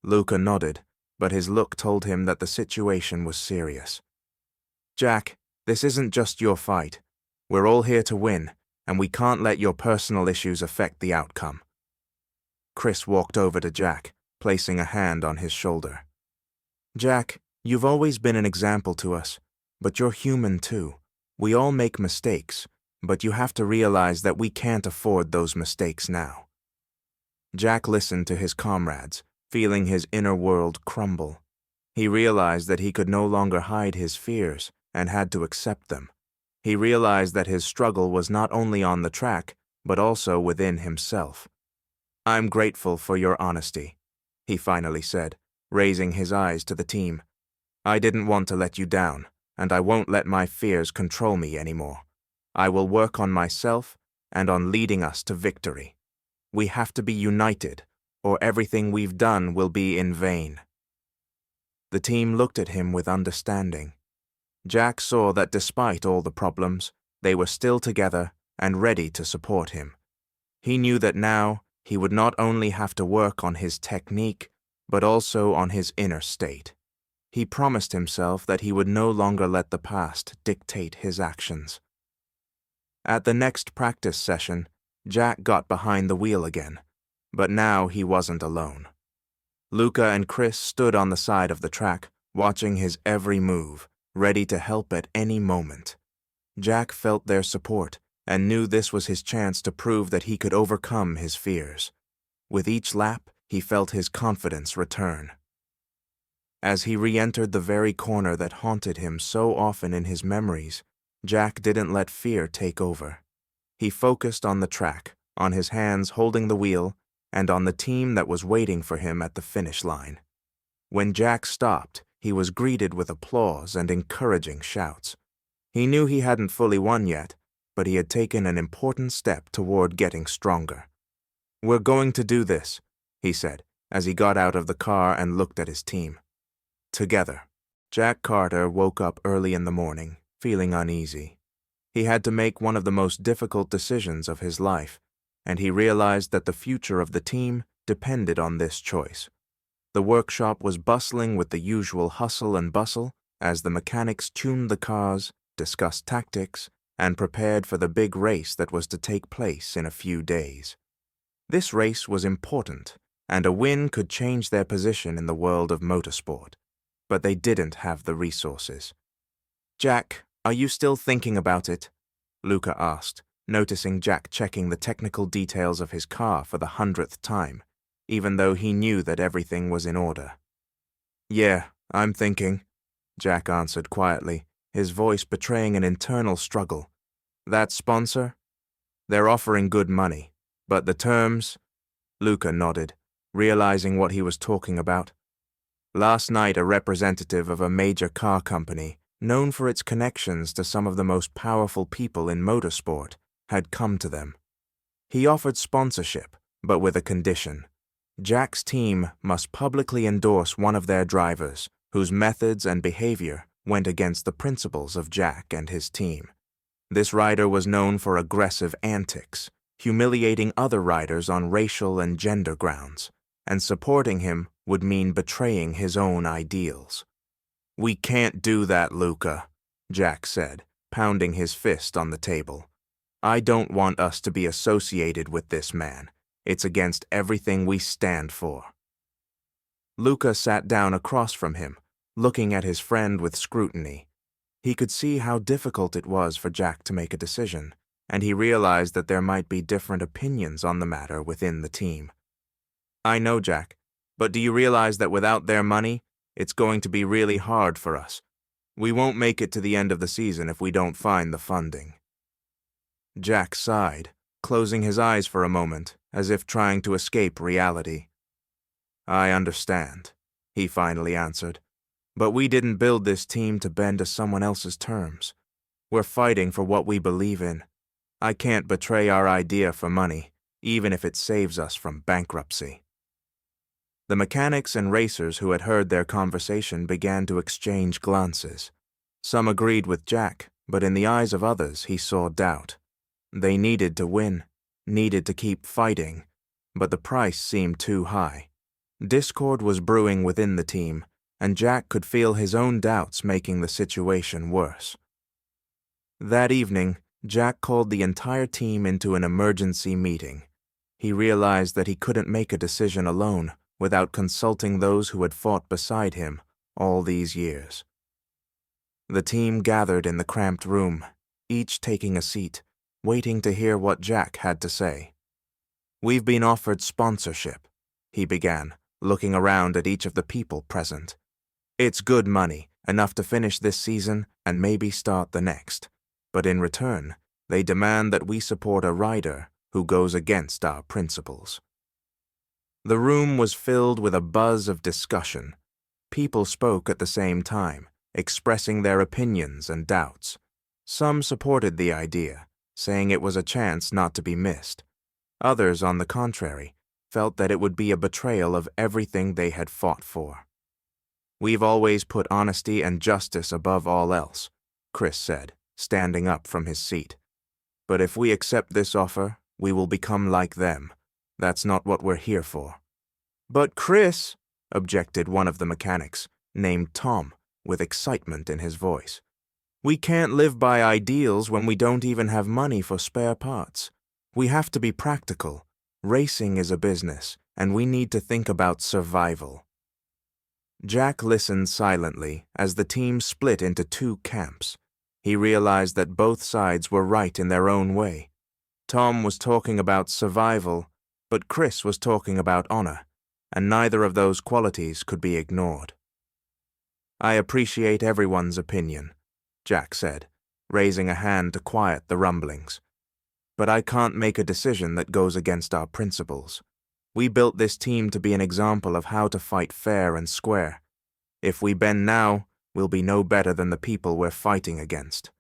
Luca nodded, but his look told him that the situation was serious. "Jack, this isn't just your fight. We're all here to win, and we can't let your personal issues affect the outcome." Chris walked over to Jack, placing a hand on his shoulder. "Jack, you've always been an example to us, but you're human too. We all make mistakes, but you have to realize that we can't afford those mistakes now." Jack listened to his comrades, feeling his inner world crumble. He realized that he could no longer hide his fears and had to accept them. He realized that his struggle was not only on the track, but also within himself. "I'm grateful for your honesty," he finally said, raising his eyes to the team. "I didn't want to let you down, and I won't let my fears control me anymore. I will work on myself and on leading us to victory. We have to be united, or everything we've done will be in vain." The team looked at him with understanding. Jack saw that despite all the problems, they were still together and ready to support him. He knew that now he would not only have to work on his technique, but also on his inner state. He promised himself that he would no longer let the past dictate his actions. At the next practice session, Jack got behind the wheel again, but now he wasn't alone. Luca and Chris stood on the side of the track, watching his every move, ready to help at any moment. Jack felt their support and knew this was his chance to prove that he could overcome his fears. With each lap, he felt his confidence return. As he re-entered the very corner that haunted him so often in his memories, Jack didn't let fear take over. He focused on the track, on his hands holding the wheel, and on the team that was waiting for him at the finish line. When Jack stopped, he was greeted with applause and encouraging shouts. He knew he hadn't fully won yet, but he had taken an important step toward getting stronger. "We're going to do this," he said, as he got out of the car and looked at his team. Together. Jack Carter woke up early in the morning, feeling uneasy. He had to make one of the most difficult decisions of his life, and he realized that the future of the team depended on this choice. The workshop was bustling with the usual hustle and bustle as the mechanics tuned the cars, discussed tactics, and prepared for the big race that was to take place in a few days. This race was important, and a win could change their position in the world of motorsport. but they didn't have the resources. "Jack, are you still thinking about it?" Luca asked, noticing Jack checking the technical details of his car for the 100th time, even though he knew that everything was in order. "Yeah, I'm thinking," Jack answered quietly, his voice betraying an internal struggle. "That sponsor? They're offering good money, but the terms—" Luca nodded, realizing what he was talking about. Last night, a representative of a major car company, known for its connections to some of the most powerful people in motorsport, had come to them. He offered sponsorship, but with a condition. Jack's team must publicly endorse one of their drivers, whose methods and behavior went against the principles of Jack and his team. This rider was known for aggressive antics, humiliating other riders on racial and gender grounds, and supporting him would mean betraying his own ideals. "We can't do that, Luca," Jack said, pounding his fist on the table. "I don't want us to be associated with this man. It's against everything we stand for." Luca sat down across from him, looking at his friend with scrutiny. He could see how difficult it was for Jack to make a decision, and he realized that there might be different opinions on the matter within the team. "I know, Jack, but do you realize that without their money, it's going to be really hard for us? We won't make it to the end of the season if we don't find the funding." Jack sighed, closing his eyes for a moment, as if trying to escape reality. "I understand," he finally answered. "But we didn't build this team to bend to someone else's terms. We're fighting for what we believe in. I can't betray our idea for money, even if it saves us from bankruptcy." The mechanics and racers who had heard their conversation began to exchange glances. Some agreed with Jack, but in the eyes of others he saw doubt. They needed to win, needed to keep fighting, but the price seemed too high. Discord was brewing within the team, and Jack could feel his own doubts making the situation worse. That evening, Jack called the entire team into an emergency meeting. He realized that he couldn't make a decision alone without consulting those who had fought beside him all these years. The team gathered in the cramped room, each taking a seat, waiting to hear what Jack had to say. "We've been offered sponsorship," he began, looking around at each of the people present. "It's good money, enough to finish this season and maybe start the next. But in return, they demand that we support a rider who goes against our principles." The room was filled with a buzz of discussion. People spoke at the same time, expressing their opinions and doubts. Some supported the idea, saying it was a chance not to be missed. Others, on the contrary, felt that it would be a betrayal of everything they had fought for. "We've always put honesty and justice above all else," Chris said, standing up from his seat. "But if we accept this offer, we will become like them. That's not what we're here for." "But Chris," objected one of the mechanics, named Tom, with excitement in his voice. "We can't live by ideals when we don't even have money for spare parts. We have to be practical. Racing is a business, and we need to think about survival." Jack listened silently as the team split into two camps. He realized that both sides were right in their own way. Tom was talking about survival, but Chris was talking about honor, and neither of those qualities could be ignored. "I appreciate everyone's opinion," Jack said, raising a hand to quiet the rumblings. "But I can't make a decision that goes against our principles. We built this team to be an example of how to fight fair and square. If we bend now, we'll be no better than the people we're fighting against."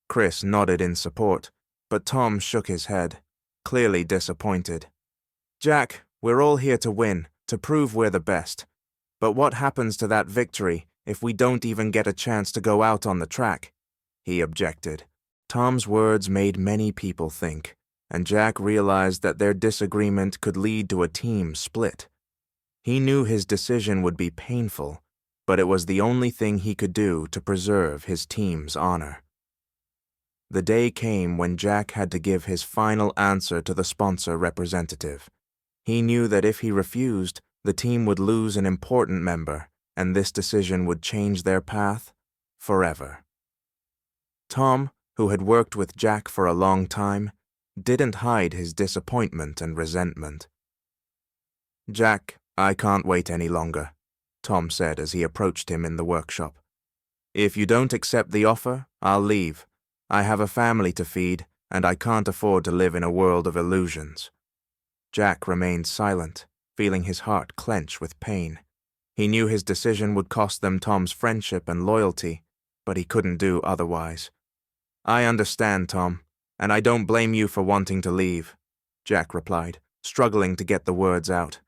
Chris nodded in support, but Tom shook his head, clearly disappointed. "Jack, we're all here to win, to prove we're the best. But what happens to that victory if we don't even get a chance to go out on the track?" he objected. Tom's words made many people think, and Jack realized that their disagreement could lead to a team split. He knew his decision would be painful, but it was the only thing he could do to preserve his team's honor. The day came when Jack had to give his final answer to the sponsor representative. He knew that if he refused, the team would lose an important member, and this decision would change their path forever. Tom, who had worked with Jack for a long time, didn't hide his disappointment and resentment. "Jack, I can't wait any longer," Tom said as he approached him in the workshop. "If you don't accept the offer, I'll leave. I have a family to feed, and I can't afford to live in a world of illusions." Jack remained silent, feeling his heart clench with pain. He knew his decision would cost them Tom's friendship and loyalty, but he couldn't do otherwise. "I understand, Tom, and I don't blame you for wanting to leave," Jack replied, struggling to get the words out.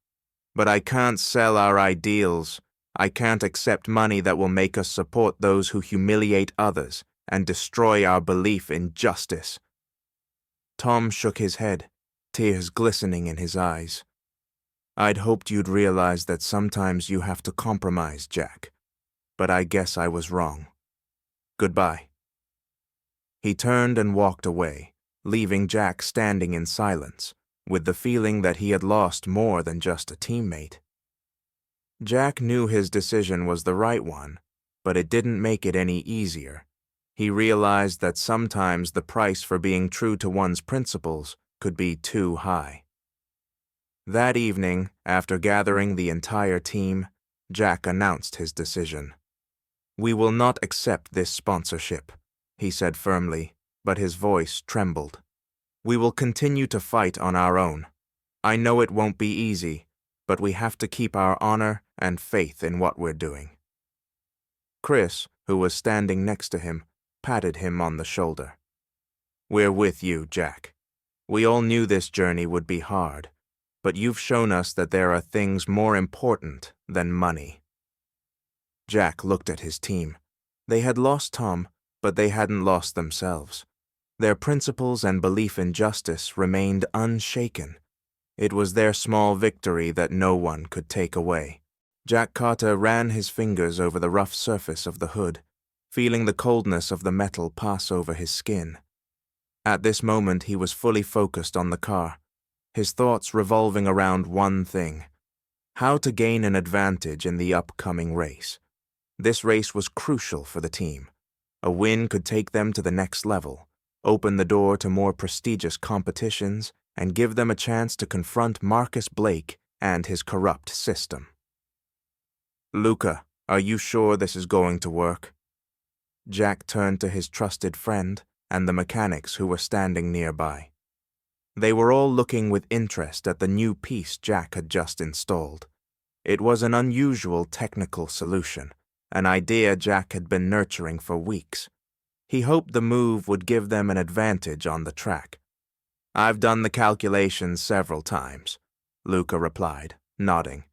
"But I can't sell our ideals. I can't accept money that will make us support those who humiliate others and destroy our belief in justice." Tom shook his head, tears glistening in his eyes. "I'd hoped you'd realize that sometimes you have to compromise, Jack. But I guess I was wrong. Goodbye." He turned and walked away, leaving Jack standing in silence, with the feeling that he had lost more than just a teammate. Jack knew his decision was the right one, but it didn't make it any easier. He realized that sometimes the price for being true to one's principles could be too high. That evening, after gathering the entire team, Jack announced his decision. "We will not accept this sponsorship," he said firmly, but his voice trembled. "We will continue to fight on our own. I know it won't be easy, but we have to keep our honor and faith in what we're doing." Chris, who was standing next to him, patted him on the shoulder. "We're with you, Jack. We all knew this journey would be hard, but you've shown us that there are things more important than money." Jack looked at his team. They had lost Tom, but they hadn't lost themselves. Their principles and belief in justice remained unshaken. It was their small victory that no one could take away. Jack Carter ran his fingers over the rough surface of the hood, feeling the coldness of the metal pass over his skin. At this moment he was fully focused on the car, his thoughts revolving around one thing: how to gain an advantage in the upcoming race. This race was crucial for the team. A win could take them to the next level, open the door to more prestigious competitions, and give them a chance to confront Marcus Blake and his corrupt system. "Luca, are you sure this is going to work?" Jack turned to his trusted friend and the mechanics who were standing nearby. They were all looking with interest at the new piece Jack had just installed. It was an unusual technical solution, an idea Jack had been nurturing for weeks. He hoped the move would give them an advantage on the track. "I've done the calculations several times," Luca replied, nodding.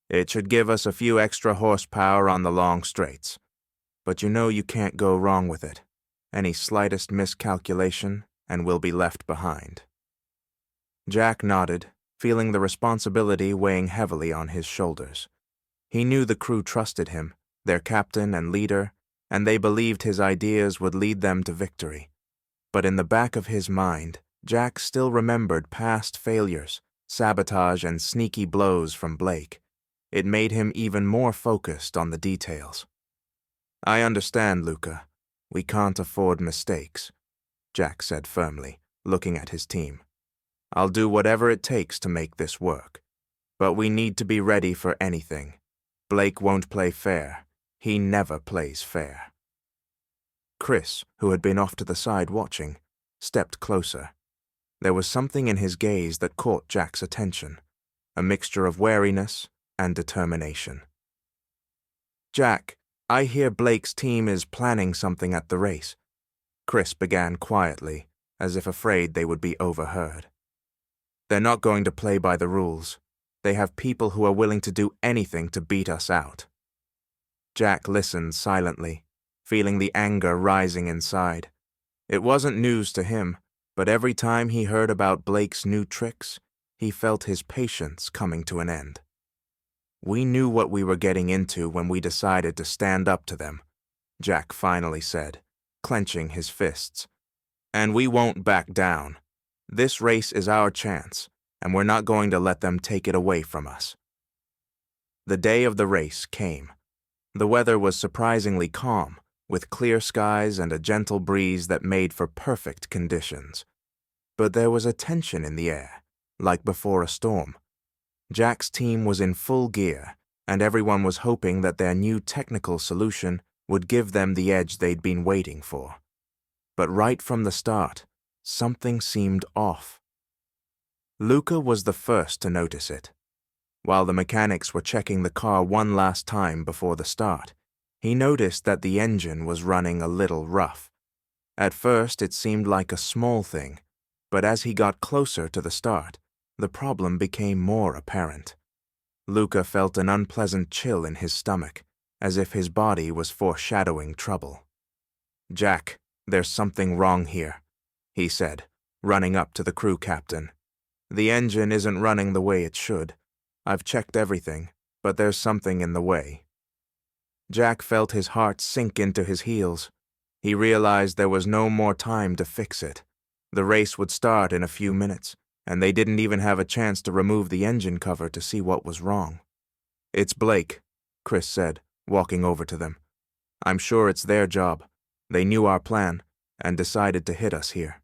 "It should give us a few extra horsepower on the long straights. But you know you can't go wrong with it. Any slightest miscalculation, and we'll be left behind." Jack nodded, feeling the responsibility weighing heavily on his shoulders. He knew the crew trusted him, their captain and leader, and they believed his ideas would lead them to victory. But in the back of his mind, Jack still remembered past failures, sabotage, and sneaky blows from Blake. It made him even more focused on the details. "I understand, Luca. We can't afford mistakes," Jack said firmly, looking at his team. "I'll do whatever it takes to make this work. But we need to be ready for anything. Blake won't play fair. He never plays fair." Chris, who had been off to the side watching, stepped closer. There was something in his gaze that caught Jack's attention, a mixture of wariness and determination. "Jack, I hear Blake's team is planning something at the race," Chris began quietly, as if afraid they would be overheard. "They're not going to play by the rules. They have people who are willing to do anything to beat us out." Jack listened silently, feeling the anger rising inside. It wasn't news to him, but every time he heard about Blake's new tricks, he felt his patience coming to an end. "We knew what we were getting into when we decided to stand up to them," Jack finally said, clenching his fists. "And we won't back down. This race is our chance, and we're not going to let them take it away from us." The day of the race came. The weather was surprisingly calm, with clear skies and a gentle breeze that made for perfect conditions. But there was a tension in the air, like before a storm. Jack's team was in full gear, and everyone was hoping that their new technical solution would give them the edge they'd been waiting for. But right from the start, something seemed off. Luca was the first to notice it. While the mechanics were checking the car one last time before the start, he noticed that the engine was running a little rough. At first, it seemed like a small thing, but as he got closer to the start, the problem became more apparent. Luca felt an unpleasant chill in his stomach, as if his body was foreshadowing trouble. "Jack, there's something wrong here," he said, running up to the crew captain. "The engine isn't running the way it should. I've checked everything, but there's something in the way." Jack felt his heart sink into his heels. He realized there was no more time to fix it. The race would start in a few minutes, and they didn't even have a chance to remove the engine cover to see what was wrong. "It's Blake," Chris said, walking over to them. "I'm sure it's their job. They knew our plan and decided to hit us here."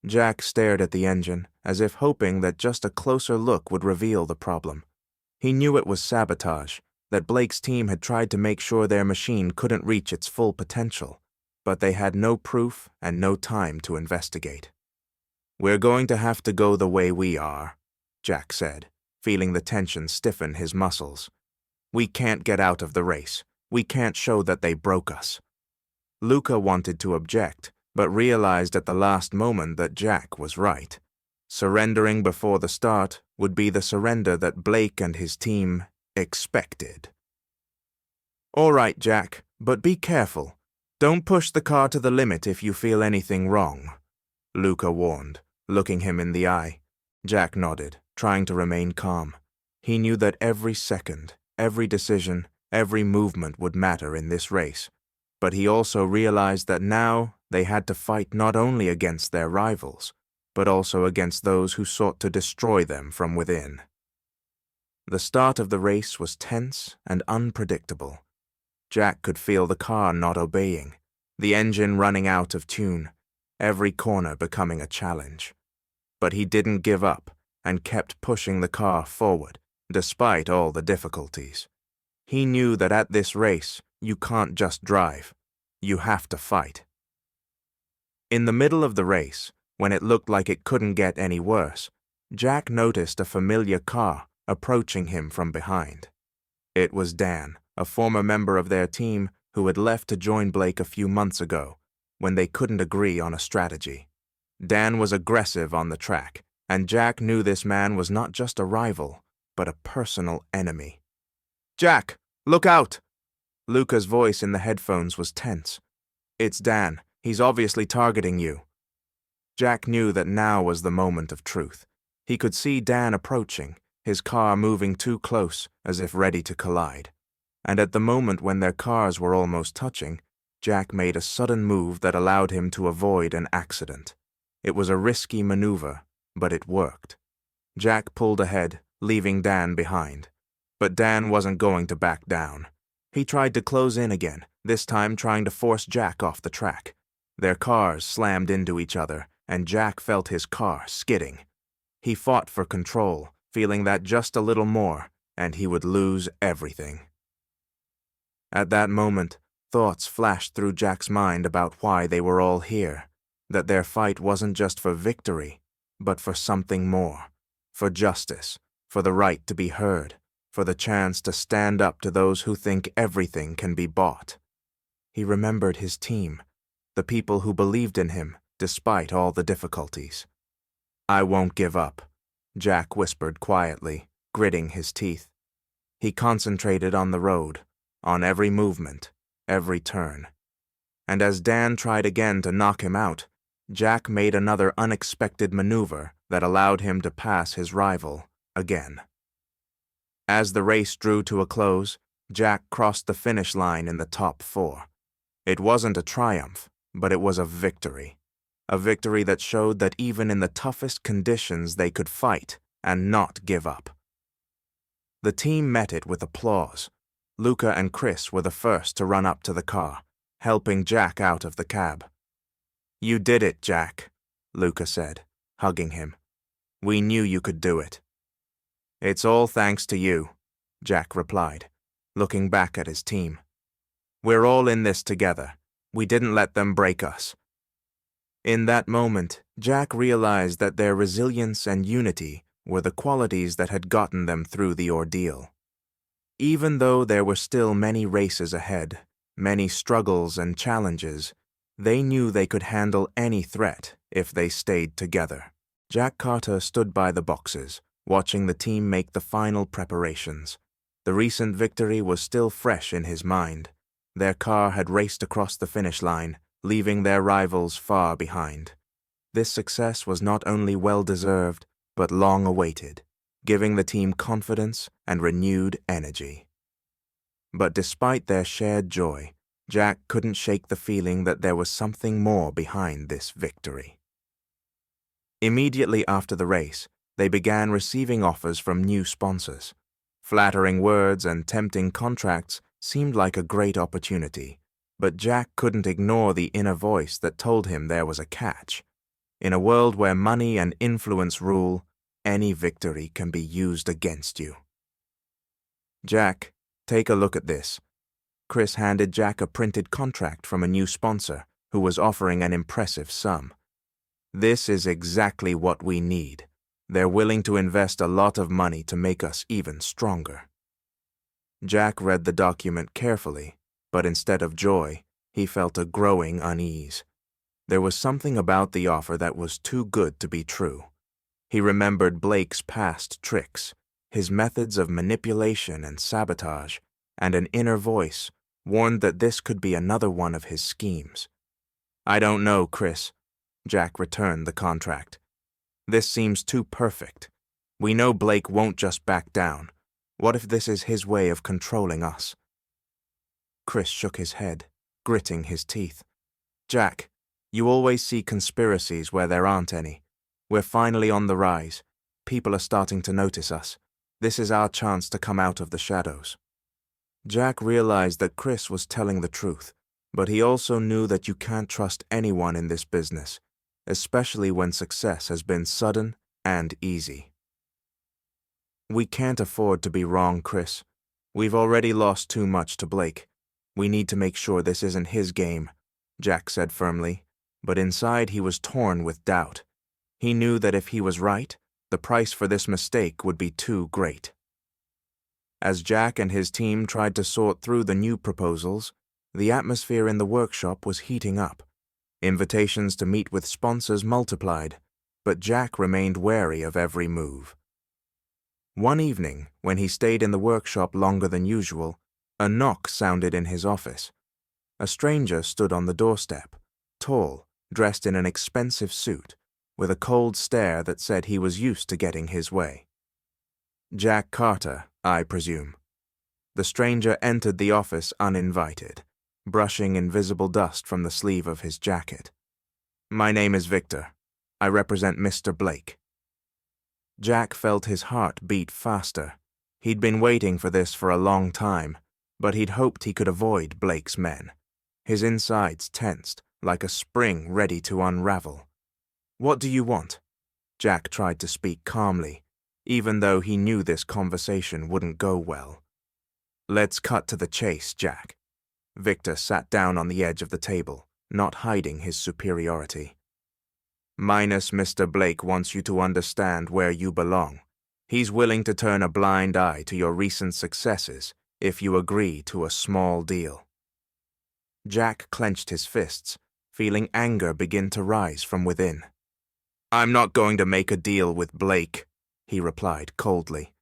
Jack stared at the engine, as if hoping that just a closer look would reveal the problem. He knew it was sabotage, that Blake's team had tried to make sure their machine couldn't reach its full potential, but they had no proof and no time to investigate. "We're going to have to go the way we are," Jack said, feeling the tension stiffen his muscles. "We can't get out of the race. We can't show that they broke us." Luca wanted to object, but realized at the last moment that Jack was right. Surrendering before the start would be the surrender that Blake and his team expected. "All right, Jack, but be careful. Don't push the car to the limit if you feel anything wrong," Luca warned, looking him in the eye. Jack nodded, trying to remain calm. He knew that every second, every decision, every movement would matter in this race, but he also realized that now they had to fight not only against their rivals, but also against those who sought to destroy them from within. The start of the race was tense and unpredictable. Jack could feel the car not obeying, the engine running out of tune, every corner becoming a challenge. But he didn't give up and kept pushing the car forward, despite all the difficulties. He knew that at this race, you can't just drive. You have to fight. In the middle of the race, when it looked like it couldn't get any worse, Jack noticed a familiar car approaching him from behind. It was Dan, a former member of their team who had left to join Blake a few months ago, when they couldn't agree on a strategy. Dan was aggressive on the track, and Jack knew this man was not just a rival, but a personal enemy. "Jack, look out!" Luca's voice in the headphones was tense. "It's Dan. He's obviously targeting you." Jack knew that now was the moment of truth. He could see Dan approaching, his car moving too close, as if ready to collide. And at the moment when their cars were almost touching, Jack made a sudden move that allowed him to avoid an accident. It was a risky maneuver, but it worked. Jack pulled ahead, leaving Dan behind. But Dan wasn't going to back down. He tried to close in again, this time trying to force Jack off the track. Their cars slammed into each other, and Jack felt his car skidding. He fought for control, feeling that just a little more, and he would lose everything. At that moment, thoughts flashed through Jack's mind about why they were all here, that their fight wasn't just for victory, but for something more, for justice, for the right to be heard, for the chance to stand up to those who think everything can be bought. He remembered his team, the people who believed in him despite all the difficulties. "I won't give up," Jack whispered quietly, gritting his teeth. He concentrated on the road, on every movement, every turn. And as Dan tried again to knock him out, Jack made another unexpected maneuver that allowed him to pass his rival again. As the race drew to a close, Jack crossed the finish line in the top 4. It wasn't a triumph, but it was a victory that showed that even in the toughest conditions they could fight and not give up. The team met it with applause. Luca and Chris were the first to run up to the car, helping Jack out of the cab. "You did it, Jack," Luca said, hugging him. "We knew you could do it." "It's all thanks to you," Jack replied, looking back at his team. "We're all in this together. We didn't let them break us." In that moment, Jack realized that their resilience and unity were the qualities that had gotten them through the ordeal. Even though there were still many races ahead, many struggles and challenges, they knew they could handle any threat if they stayed together. Jack Carter stood by the boxes, watching the team make the final preparations. The recent victory was still fresh in his mind. Their car had raced across the finish line, leaving their rivals far behind. This success was not only well-deserved, but long-awaited, giving the team confidence and renewed energy. But despite their shared joy, Jack couldn't shake the feeling that there was something more behind this victory. Immediately after the race, they began receiving offers from new sponsors. Flattering words and tempting contracts seemed like a great opportunity, but Jack couldn't ignore the inner voice that told him there was a catch. In a world where money and influence rule, any victory can be used against you. "Jack, take a look at this." Chris handed Jack a printed contract from a new sponsor who was offering an impressive sum. "This is exactly what we need. They're willing to invest a lot of money to make us even stronger." Jack read the document carefully, but instead of joy, he felt a growing unease. There was something about the offer that was too good to be true. He remembered Blake's past tricks, his methods of manipulation and sabotage, and an inner voice warned that this could be another one of his schemes. "I don't know, Chris." Jack returned the contract. "This seems too perfect. We know Blake won't just back down. What if this is his way of controlling us?" Chris shook his head, gritting his teeth. "Jack, you always see conspiracies where there aren't any. We're finally on the rise. People are starting to notice us. This is our chance to come out of the shadows." Jack realized that Chris was telling the truth, but he also knew that you can't trust anyone in this business, especially when success has been sudden and easy. "We can't afford to be wrong, Chris. We've already lost too much to Blake. We need to make sure this isn't his game," Jack said firmly, but inside he was torn with doubt. He knew that if he was right, the price for this mistake would be too great. As Jack and his team tried to sort through the new proposals, the atmosphere in the workshop was heating up. Invitations to meet with sponsors multiplied, but Jack remained wary of every move. One evening, when he stayed in the workshop longer than usual, a knock sounded in his office. A stranger stood on the doorstep, tall, dressed in an expensive suit, with a cold stare that said he was used to getting his way. "Jack Carter, I presume." The stranger entered the office uninvited, brushing invisible dust from the sleeve of his jacket. "My name is Victor. I represent Mr. Blake." Jack felt his heart beat faster. He'd been waiting for this for a long time, but he'd hoped he could avoid Blake's men. His insides tensed, like a spring ready to unravel. "What do you want?" Jack tried to speak calmly, even though he knew this conversation wouldn't go well. "Let's cut to the chase, Jack." Victor sat down on the edge of the table, not hiding his superiority. "Minus Mr. Blake wants you to understand where you belong. He's willing to turn a blind eye to your recent successes if you agree to a small deal." Jack clenched his fists, feeling anger begin to rise from within. "I'm not going to make a deal with Blake," he replied coldly.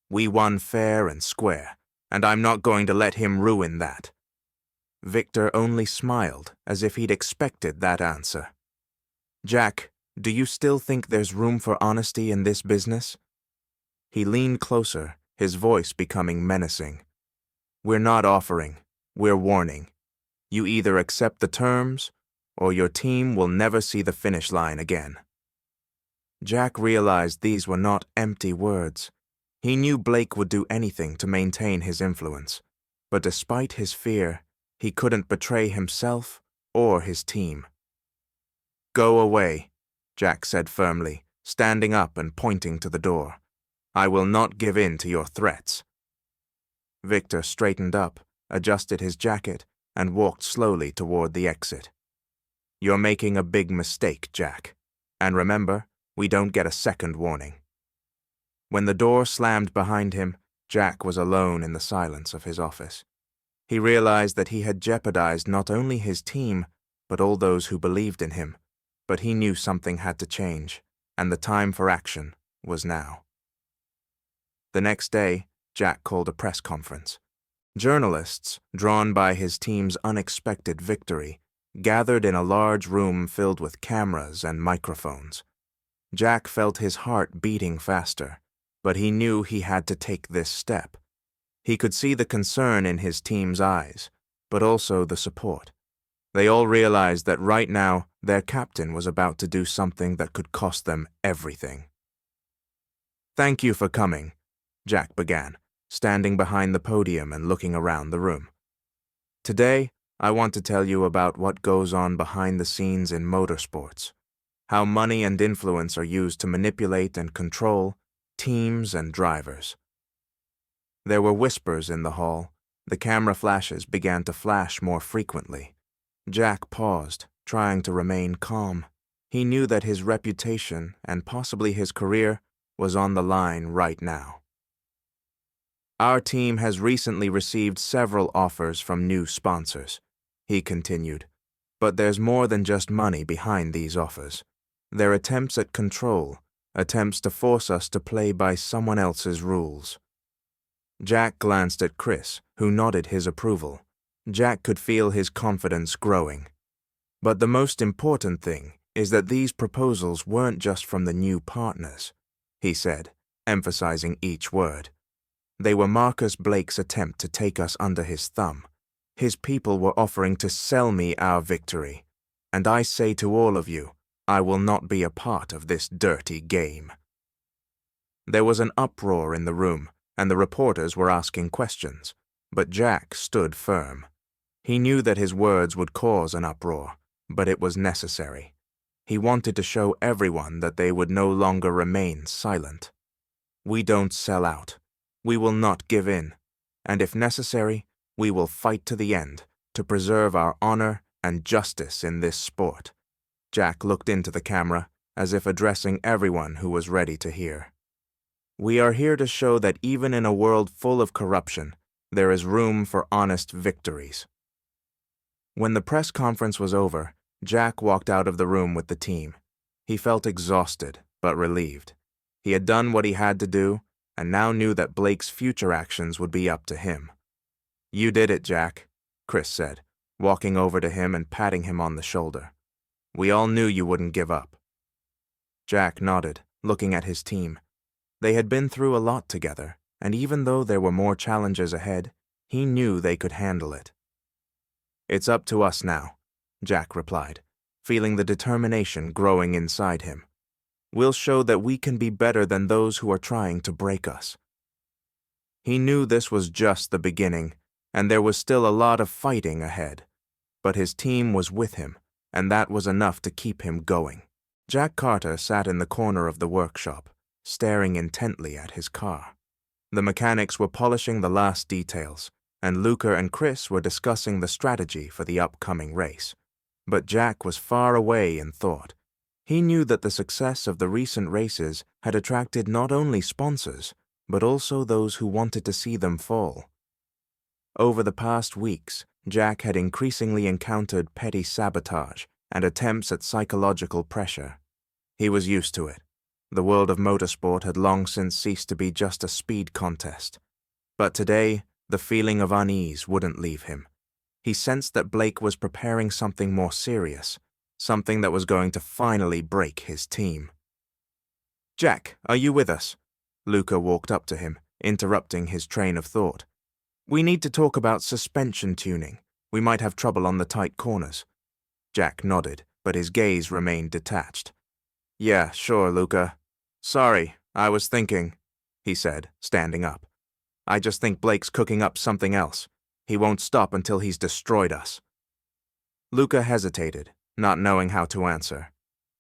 "We won fair and square, and I'm not going to let him ruin that." Victor only smiled, as if he'd expected that answer. "Jack, do you still think there's room for honesty in this business?" He leaned closer, his voice becoming menacing. "We're not offering, we're warning. You either accept the terms, or your team will never see the finish line again." Jack realized these were not empty words. He knew Blake would do anything to maintain his influence. but despite his fear, he couldn't betray himself or his team. "Go away," Jack said firmly, standing up and pointing to the door. "I will not give in to your threats." Victor straightened up, adjusted his jacket, and walked slowly toward the exit. "You're making a big mistake, Jack. And remember, we don't get a second warning." When the door slammed behind him, Jack was alone in the silence of his office. He realized that he had jeopardized not only his team, but all those who believed in him. But he knew something had to change, and the time for action was now. The next day, Jack called a press conference. Journalists, drawn by his team's unexpected victory, gathered in a large room filled with cameras and microphones. Jack felt his heart beating faster, but he knew he had to take this step. He could see the concern in his team's eyes, but also the support. They all realized that right now their captain was about to do something that could cost them everything. "Thank you for coming," Jack began, standing behind the podium and looking around the room. "Today, I want to tell you about what goes on behind the scenes in motorsports, how money and influence are used to manipulate and control teams and drivers." There were whispers in the hall. The camera flashes began to flash more frequently. Jack paused, trying to remain calm. He knew that his reputation, and possibly his career, was on the line right now. "Our team has recently received several offers from new sponsors," he continued. "But there's more than just money behind these offers. They're attempts at control, attempts to force us to play by someone else's rules." Jack glanced at Chris, who nodded his approval. Jack could feel his confidence growing. "But the most important thing is that these proposals weren't just from the new partners," he said, emphasizing each word. "They were Marcus Blake's attempt to take us under his thumb. His people were offering to sell me our victory. And I say to all of you, I will not be a part of this dirty game." There was an uproar in the room, and the reporters were asking questions, but Jack stood firm. He knew that his words would cause an uproar, but it was necessary. He wanted to show everyone that they would no longer remain silent. "We don't sell out. We will not give in. And if necessary, we will fight to the end to preserve our honor and justice in this sport." Jack looked into the camera, as if addressing everyone who was ready to hear. "We are here to show that even in a world full of corruption, there is room for honest victories." When the press conference was over, Jack walked out of the room with the team. He felt exhausted, but relieved. He had done what he had to do, and now knew that Blake's future actions would be up to him. "You did it, Jack," Chris said, walking over to him and patting him on the shoulder. "We all knew you wouldn't give up." Jack nodded, looking at his team. They had been through a lot together, and even though there were more challenges ahead, he knew they could handle it. "It's up to us now," Jack replied, feeling the determination growing inside him. "We'll show that we can be better than those who are trying to break us." He knew this was just the beginning, and there was still a lot of fighting ahead. But his team was with him, and that was enough to keep him going. Jack Carter sat in the corner of the workshop, staring intently at his car. The mechanics were polishing the last details, and Luca and Chris were discussing the strategy for the upcoming race. But Jack was far away in thought. He knew that the success of the recent races had attracted not only sponsors, but also those who wanted to see them fall. Over the past weeks, Jack had increasingly encountered petty sabotage and attempts at psychological pressure. He was used to it. The world of motorsport had long since ceased to be just a speed contest. But today, the feeling of unease wouldn't leave him. He sensed that Blake was preparing something more serious, something that was going to finally break his team. "Jack, are you with us?" Luca walked up to him, interrupting his train of thought. "We need to talk about suspension tuning. We might have trouble on the tight corners." Jack nodded, but his gaze remained detached. "Yeah, sure, Luca. Sorry, I was thinking," he said, standing up. "I just think Blake's cooking up something else. He won't stop until he's destroyed us." Luca hesitated, not knowing how to answer.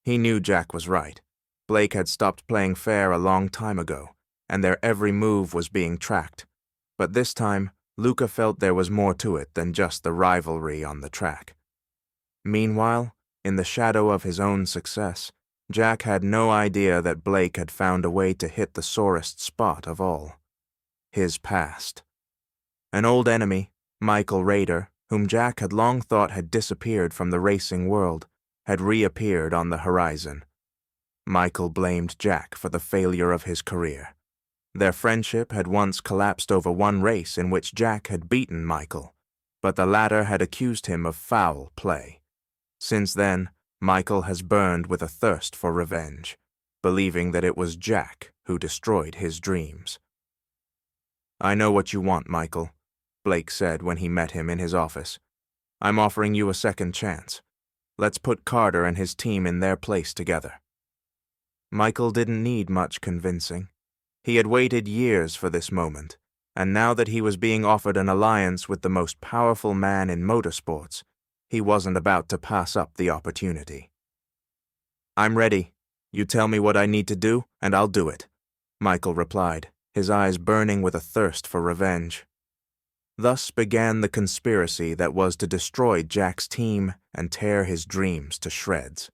He knew Jack was right. Blake had stopped playing fair a long time ago, and their every move was being tracked. But this time, Luca felt there was more to it than just the rivalry on the track. Meanwhile, in the shadow of his own success, Jack had no idea that Blake had found a way to hit the sorest spot of all: his past. An old enemy, Michael Rader, whom Jack had long thought had disappeared from the racing world, had reappeared on the horizon. Michael blamed Jack for the failure of his career. Their friendship had once collapsed over one race in which Jack had beaten Michael, but the latter had accused him of foul play. Since then, Michael has burned with a thirst for revenge, believing that it was Jack who destroyed his dreams. "I know what you want, Michael," Blake said when he met him in his office. "I'm offering you a second chance. Let's put Carter and his team in their place together." Michael didn't need much convincing. He had waited years for this moment, and now that he was being offered an alliance with the most powerful man in motorsports, he wasn't about to pass up the opportunity. "I'm ready. You tell me what I need to do, and I'll do it," Michael replied, his eyes burning with a thirst for revenge. Thus began the conspiracy that was to destroy Jack's team and tear his dreams to shreds.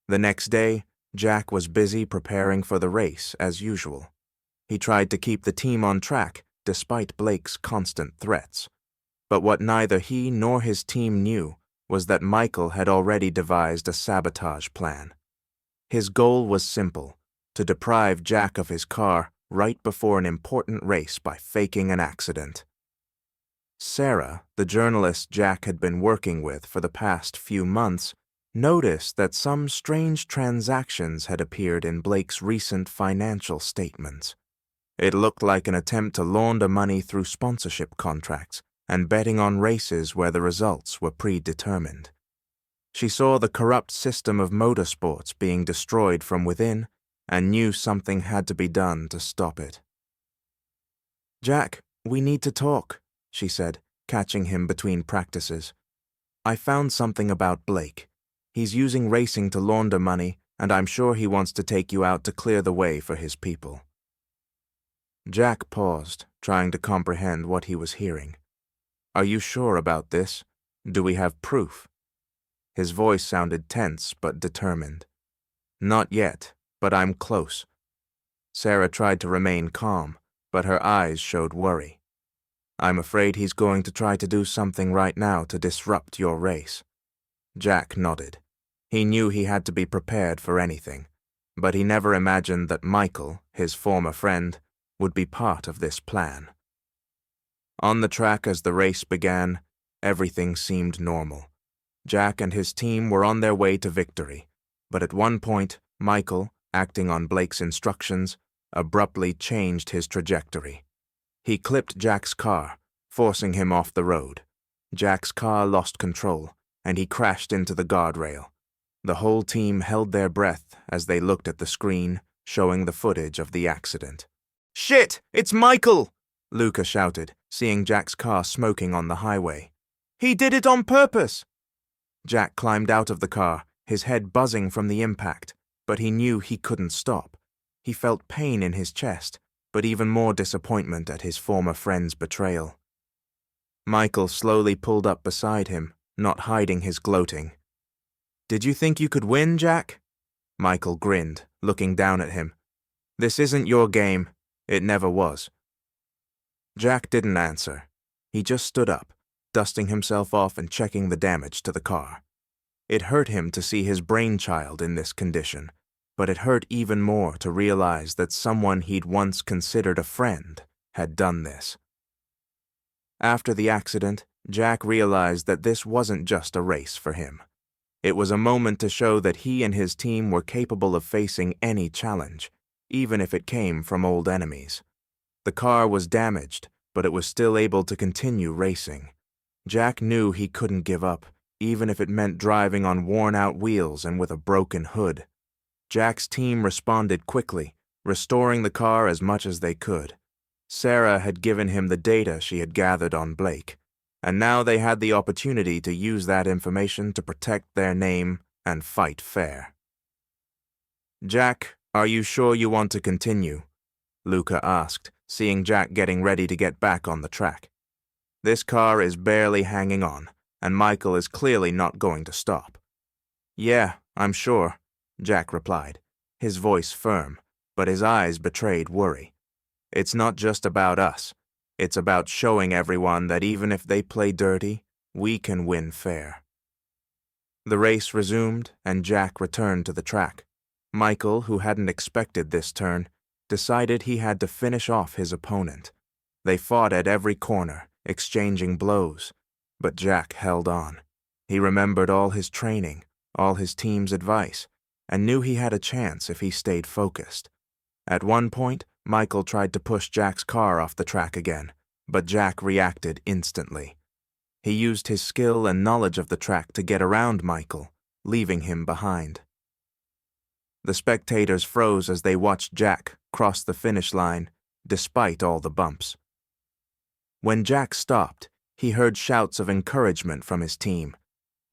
The next day, Jack was busy preparing for the race as usual. He tried to keep the team on track despite Blake's constant threats. But what neither he nor his team knew was that Michael had already devised a sabotage plan. His goal was simple: to deprive Jack of his car right before an important race by faking an accident. Sarah, the journalist Jack had been working with for the past few months, noticed that some strange transactions had appeared in Blake's recent financial statements. It looked like an attempt to launder money through sponsorship contracts and betting on races where the results were predetermined. She saw the corrupt system of motorsports being destroyed from within and knew something had to be done to stop it. "Jack, we need to talk," she said, catching him between practices. "I found something about Blake. He's using racing to launder money, and I'm sure he wants to take you out to clear the way for his people." Jack paused, trying to comprehend what he was hearing. "Are you sure about this? Do we have proof?" His voice sounded tense but determined. "Not yet, but I'm close." Sarah tried to remain calm, but her eyes showed worry. "I'm afraid he's going to try to do something right now to disrupt your race." Jack nodded. He knew he had to be prepared for anything, but he never imagined that Michael, his former friend, would be part of this plan. On the track as the race began, everything seemed normal. Jack and his team were on their way to victory, but at one point, Michael, acting on Blake's instructions, abruptly changed his trajectory. He clipped Jack's car, forcing him off the road. Jack's car lost control, and he crashed into the guardrail. The whole team held their breath as they looked at the screen, showing the footage of the accident. "Shit! It's Michael!" Luca shouted, seeing Jack's car smoking on the highway. "He did it on purpose!" Jack climbed out of the car, his head buzzing from the impact, but he knew he couldn't stop. He felt pain in his chest, but even more disappointment at his former friend's betrayal. Michael slowly pulled up beside him, not hiding his gloating. "Did you think you could win, Jack?" Michael grinned, looking down at him. "This isn't your game. It never was." Jack didn't answer. He just stood up, dusting himself off and checking the damage to the car. It hurt him to see his brainchild in this condition, but it hurt even more to realize that someone he'd once considered a friend had done this. After the accident, Jack realized that this wasn't just a race for him. It was a moment to show that he and his team were capable of facing any challenge, even if it came from old enemies. The car was damaged, but it was still able to continue racing. Jack knew he couldn't give up, even if it meant driving on worn-out wheels and with a broken hood. Jack's team responded quickly, restoring the car as much as they could. Sarah had given him the data she had gathered on Blake, and now they had the opportunity to use that information to protect their name and fight fair. "Jack, are you sure you want to continue?" Luca asked, seeing Jack getting ready to get back on the track. "This car is barely hanging on, and Michael is clearly not going to stop." "Yeah, I'm sure," Jack replied, his voice firm, but his eyes betrayed worry. "It's not just about us. It's about showing everyone that even if they play dirty, we can win fair." The race resumed, and Jack returned to the track. Michael, who hadn't expected this turn, decided he had to finish off his opponent. They fought at every corner, exchanging blows, but Jack held on. He remembered all his training, all his team's advice, and knew he had a chance if he stayed focused. At one point, Michael tried to push Jack's car off the track again, but Jack reacted instantly. He used his skill and knowledge of the track to get around Michael, leaving him behind. The spectators froze as they watched Jack cross the finish line, despite all the bumps. When Jack stopped, he heard shouts of encouragement from his team.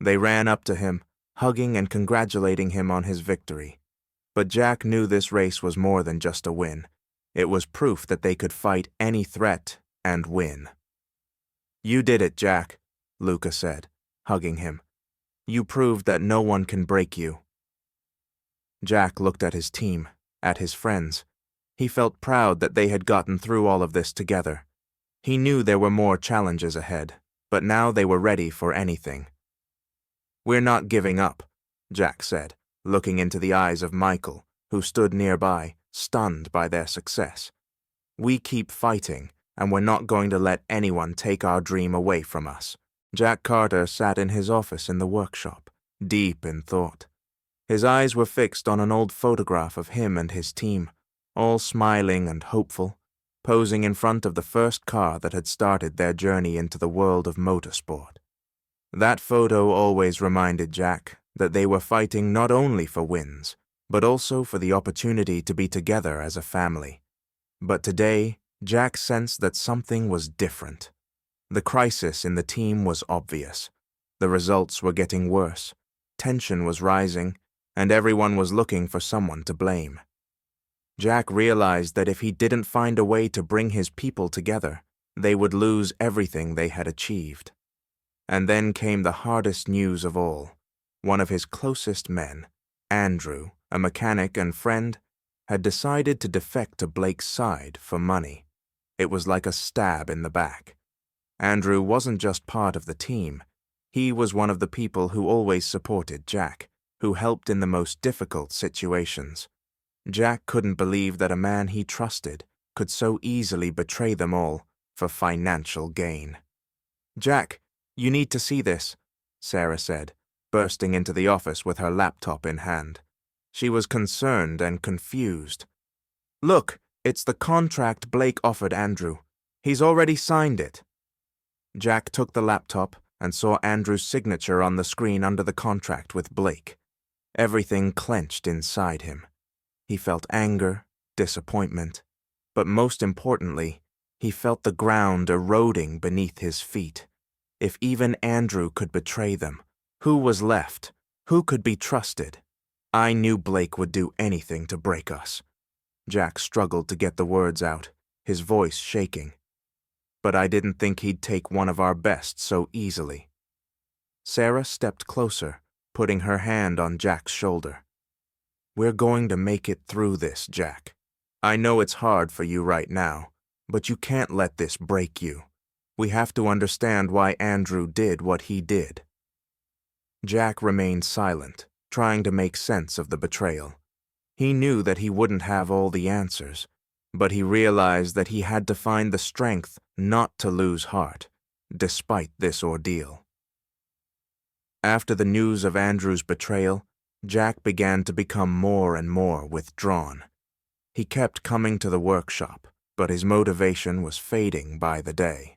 They ran up to him, hugging and congratulating him on his victory. But Jack knew this race was more than just a win. It was proof that they could fight any threat and win. "You did it, Jack," Luca said, hugging him. "You proved that no one can break you." Jack looked at his team, at his friends. He felt proud that they had gotten through all of this together. He knew there were more challenges ahead, but now they were ready for anything. "We're not giving up," Jack said, looking into the eyes of Michael, who stood nearby, stunned by their success. "We keep fighting, and we're not going to let anyone take our dream away from us." Jack Carter sat in his office in the workshop, deep in thought. His eyes were fixed on an old photograph of him and his team, all smiling and hopeful, posing in front of the first car that had started their journey into the world of motorsport. That photo always reminded Jack that they were fighting not only for wins, but also for the opportunity to be together as a family. But today, Jack sensed that something was different. The crisis in the team was obvious. The results were getting worse, tension was rising, and everyone was looking for someone to blame. Jack realized that if he didn't find a way to bring his people together, they would lose everything they had achieved. And then came the hardest news of all. One of his closest men, Andrew, a mechanic and friend, had decided to defect to Blake's side for money. It was like a stab in the back. Andrew wasn't just part of the team. He was one of the people who always supported Jack, who helped in the most difficult situations. Jack couldn't believe that a man he trusted could so easily betray them all for financial gain. "Jack, you need to see this," Sarah said, bursting into the office with her laptop in hand. She was concerned and confused. "Look, it's the contract Blake offered Andrew. He's already signed it." Jack took the laptop and saw Andrew's signature on the screen under the contract with Blake. Everything clenched inside him. He felt anger, disappointment, but most importantly, he felt the ground eroding beneath his feet. If even Andrew could betray them, who was left? Who could be trusted? "I knew Blake would do anything to break us." Jack struggled to get the words out, his voice shaking. "But I didn't think he'd take one of our best so easily." Sarah stepped closer, putting her hand on Jack's shoulder. "We're going to make it through this, Jack. I know it's hard for you right now, but you can't let this break you. We have to understand why Andrew did what he did." Jack remained silent, trying to make sense of the betrayal. He knew that he wouldn't have all the answers, but he realized that he had to find the strength not to lose heart, despite this ordeal. After the news of Andrew's betrayal, Jack began to become more and more withdrawn. He kept coming to the workshop, but his motivation was fading by the day.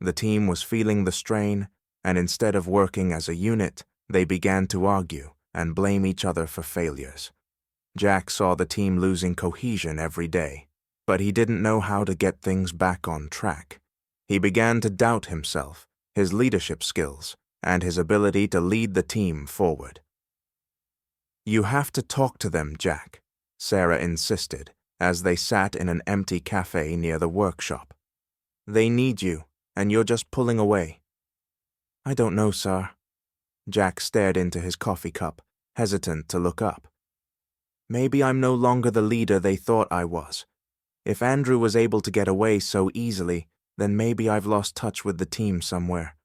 The team was feeling the strain, and instead of working as a unit, they began to argue and blame each other for failures. Jack saw the team losing cohesion every day, but he didn't know how to get things back on track. He began to doubt himself, his leadership skills, and his ability to lead the team forward. "You have to talk to them, Jack," Sarah insisted, as they sat in an empty cafe near the workshop. "They need you, and you're just pulling away." "I don't know, sir." Jack stared into his coffee cup, hesitant to look up. "Maybe I'm no longer the leader they thought I was. If Andrew was able to get away so easily, then maybe I've lost touch with the team somewhere.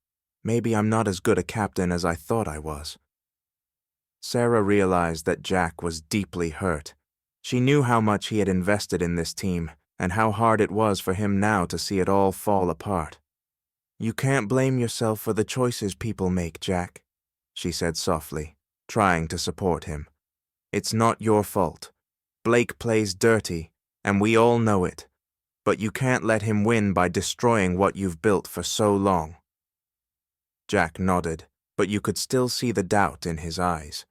Maybe I'm not as good a captain as I thought I was." Sarah realized that Jack was deeply hurt. She knew how much he had invested in this team, and how hard it was for him now to see it all fall apart. "You can't blame yourself for the choices people make, Jack," she said softly, trying to support him. "It's not your fault. Blake plays dirty, and we all know it. But you can't let him win by destroying what you've built for so long." Jack nodded, but you could still see the doubt in his eyes.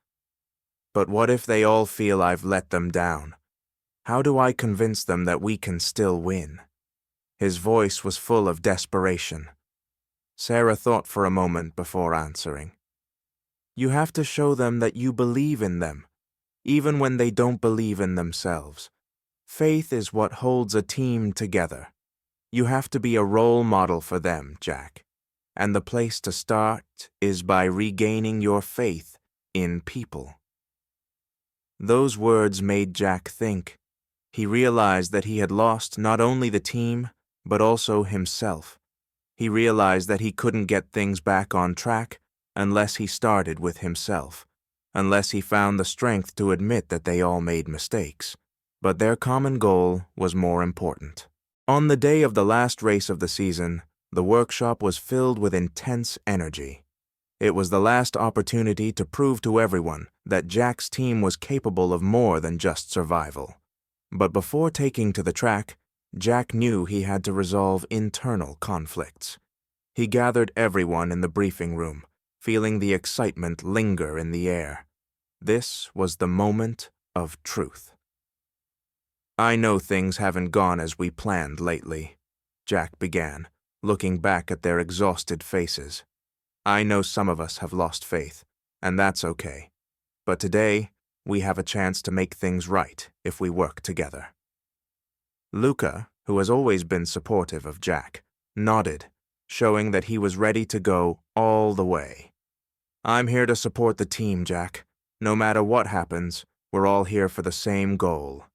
"But what if they all feel I've let them down? How do I convince them that we can still win?" His voice was full of desperation. Sarah thought for a moment before answering. "You have to show them that you believe in them, even when they don't believe in themselves. Faith is what holds a team together. You have to be a role model for them, Jack. And the place to start is by regaining your faith in people." Those words made Jack think. He realized that he had lost not only the team, but also himself. He realized that he couldn't get things back on track unless he started with himself, unless he found the strength to admit that they all made mistakes. But their common goal was more important. On the day of the last race of the season, the workshop was filled with intense energy. It was the last opportunity to prove to everyone that Jack's team was capable of more than just survival. But before taking to the track, Jack knew he had to resolve internal conflicts. He gathered everyone in the briefing room, feeling the excitement linger in the air. This was the moment of truth. "I know things haven't gone as we planned lately," Jack began, looking back at their exhausted faces. "I know some of us have lost faith, and that's okay. But today, we have a chance to make things right if we work together." Luca, who has always been supportive of Jack, nodded, showing that he was ready to go all the way. "I'm here to support the team, Jack. No matter what happens, we're all here for the same goal."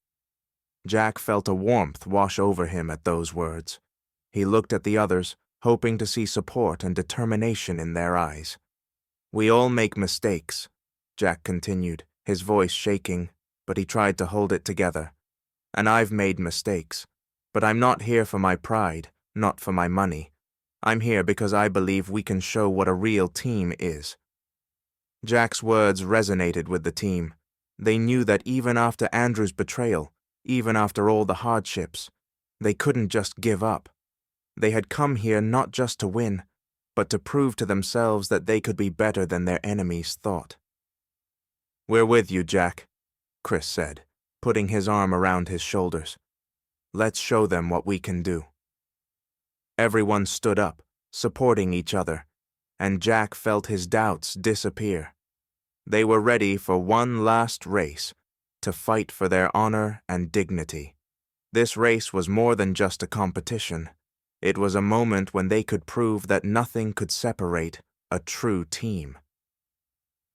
Jack felt a warmth wash over him at those words. He looked at the others, hoping to see support and determination in their eyes. "We all make mistakes," Jack continued, his voice shaking, but he tried to hold it together. "And I've made mistakes. But I'm not here for my pride, not for my money. I'm here because I believe we can show what a real team is." Jack's words resonated with the team. They knew that even after Andrew's betrayal, even after all the hardships, they couldn't just give up. They had come here not just to win, but to prove to themselves that they could be better than their enemies thought. "We're with you, Jack," Chris said, putting his arm around his shoulders. "Let's show them what we can do." Everyone stood up, supporting each other, and Jack felt his doubts disappear. They were ready for one last race, to fight for their honor and dignity. This race was more than just a competition. It was a moment when they could prove that nothing could separate a true team.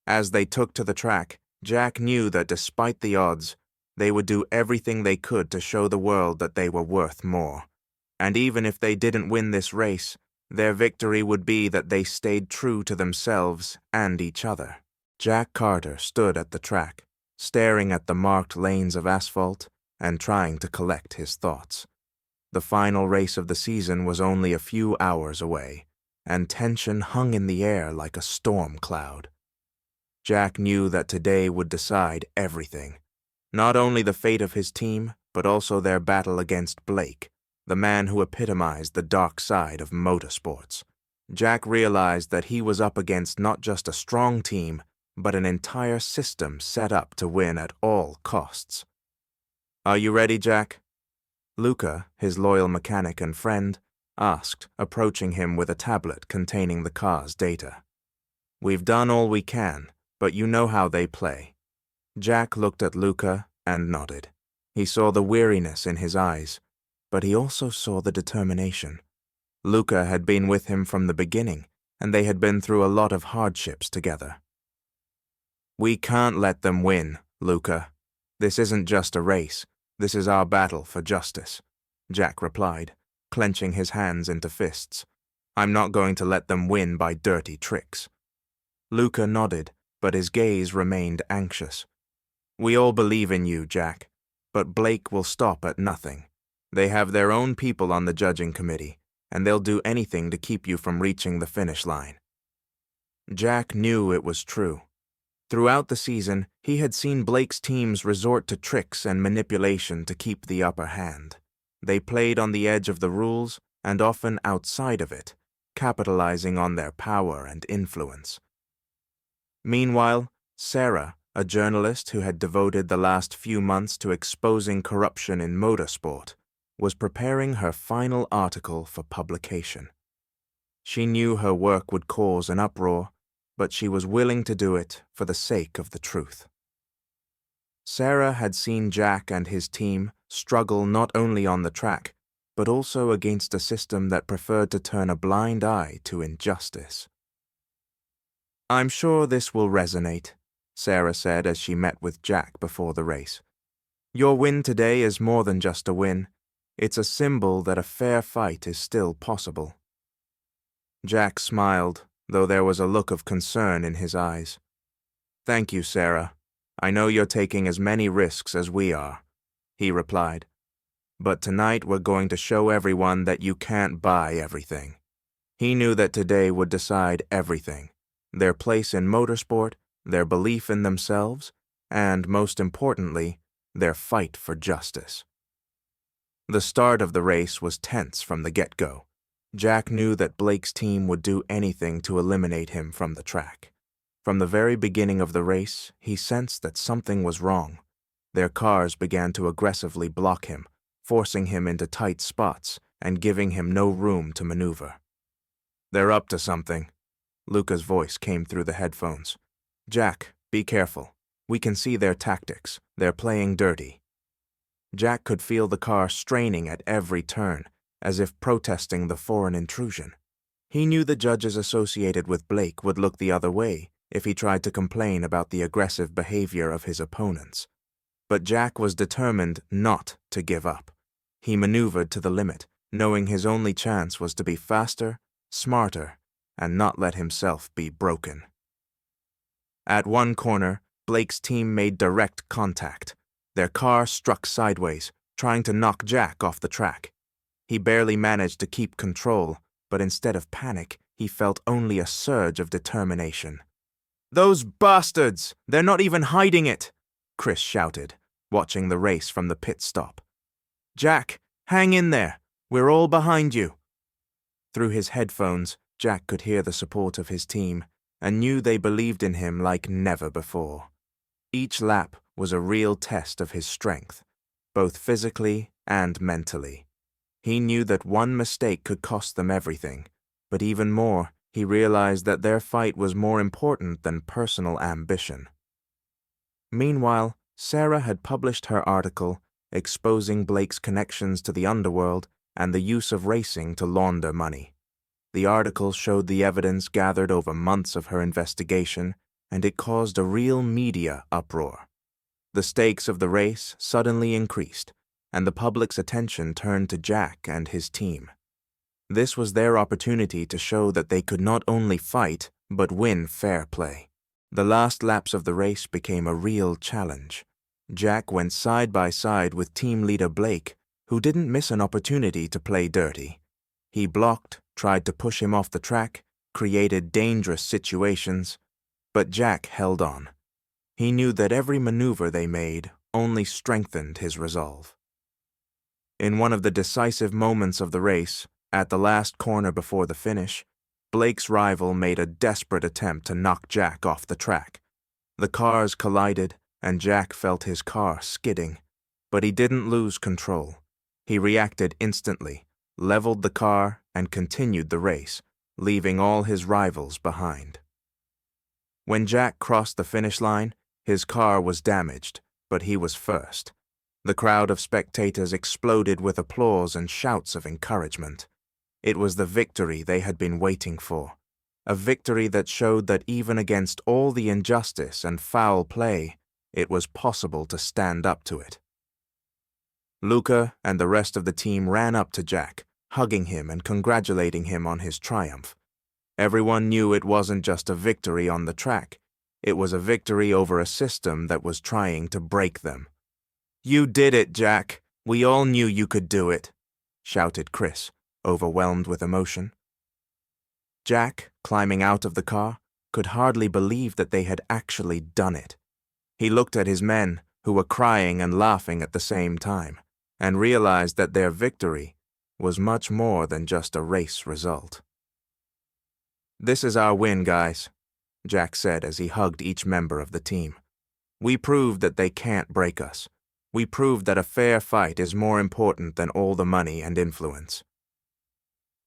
As they took to the track, Jack knew that despite the odds, they would do everything they could to show the world that they were worth more. And even if they didn't win this race, their victory would be that they stayed true to themselves and each other. Jack Carter stood at the track, staring at the marked lanes of asphalt and trying to collect his thoughts. The final race of the season was only a few hours away, and tension hung in the air like a storm cloud. Jack knew that today would decide everything, not only the fate of his team, but also their battle against Blake, the man who epitomized the dark side of motorsports. Jack realized that he was up against not just a strong team, but an entire system set up to win at all costs. "Are you ready, Jack?" Luca, his loyal mechanic and friend, asked, approaching him with a tablet containing the car's data. "We've done all we can, but you know how they play." Jack looked at Luca and nodded. He saw the weariness in his eyes, but he also saw the determination. Luca had been with him from the beginning, and they had been through a lot of hardships together. "We can't let them win, Luca. This isn't just a race. This is our battle for justice," Jack replied, clenching his hands into fists. "I'm not going to let them win by dirty tricks." Luca nodded, but his gaze remained anxious. "We all believe in you, Jack, but Blake will stop at nothing. They have their own people on the judging committee, and they'll do anything to keep you from reaching the finish line." Jack knew it was true. Throughout the season, he had seen Blake's teams resort to tricks and manipulation to keep the upper hand. They played on the edge of the rules and often outside of it, capitalizing on their power and influence. Meanwhile, Sarah, a journalist who had devoted the last few months to exposing corruption in motorsport, was preparing her final article for publication. She knew her work would cause an uproar, but she was willing to do it for the sake of the truth. Sarah had seen Jack and his team struggle not only on the track, but also against a system that preferred to turn a blind eye to injustice. "I'm sure this will resonate," Sarah said as she met with Jack before the race. "Your win today is more than just a win. It's a symbol that a fair fight is still possible." Jack smiled, though there was a look of concern in his eyes. "Thank you, Sarah. I know you're taking as many risks as we are," he replied. "But tonight we're going to show everyone that you can't buy everything." He knew that today would decide everything: their place in motorsport, their belief in themselves, and, most importantly, their fight for justice. The start of the race was tense from the get-go. Jack knew that Blake's team would do anything to eliminate him from the track. From the very beginning of the race, he sensed that something was wrong. Their cars began to aggressively block him, forcing him into tight spots and giving him no room to maneuver. "They're up to something," Luca's voice came through the headphones. "Jack, be careful. We can see their tactics. They're playing dirty." Jack could feel the car straining at every turn, as if protesting the foreign intrusion. He knew the judges associated with Blake would look the other way if he tried to complain about the aggressive behavior of his opponents. But Jack was determined not to give up. He maneuvered to the limit, knowing his only chance was to be faster, smarter, and not let himself be broken. At one corner, Blake's team made direct contact. Their car struck sideways, trying to knock Jack off the track. He barely managed to keep control, but instead of panic, he felt only a surge of determination. "Those bastards! They're not even hiding it!" Chris shouted, watching the race from the pit stop. "Jack, hang in there! We're all behind you!" Through his headphones, Jack could hear the support of his team and knew they believed in him like never before. Each lap was a real test of his strength, both physically and mentally. He knew that one mistake could cost them everything, but even more, he realized that their fight was more important than personal ambition. Meanwhile, Sarah had published her article exposing Blake's connections to the underworld and the use of racing to launder money. The article showed the evidence gathered over months of her investigation, and it caused a real media uproar. The stakes of the race suddenly increased, and the public's attention turned to Jack and his team. This was their opportunity to show that they could not only fight, but win fair play. The last laps of the race became a real challenge. Jack went side by side with team leader Blake, who didn't miss an opportunity to play dirty. He blocked, tried to push him off the track, created dangerous situations, but Jack held on. He knew that every maneuver they made only strengthened his resolve. In one of the decisive moments of the race, at the last corner before the finish, Blake's rival made a desperate attempt to knock Jack off the track. The cars collided, and Jack felt his car skidding, but he didn't lose control. He reacted instantly, leveled the car, and continued the race, leaving all his rivals behind. When Jack crossed the finish line, his car was damaged, but he was first. The crowd of spectators exploded with applause and shouts of encouragement. It was the victory they had been waiting for, a victory that showed that even against all the injustice and foul play, it was possible to stand up to it. Luca and the rest of the team ran up to Jack, hugging him and congratulating him on his triumph. Everyone knew it wasn't just a victory on the track, it was a victory over a system that was trying to break them. "You did it, Jack! We all knew you could do it!" shouted Chris, overwhelmed with emotion. Jack, climbing out of the car, could hardly believe that they had actually done it. He looked at his men, who were crying and laughing at the same time, and realized that their victory was much more than just a race result. "This is our win, guys," Jack said as he hugged each member of the team. "We proved that they can't break us. We proved that a fair fight is more important than all the money and influence."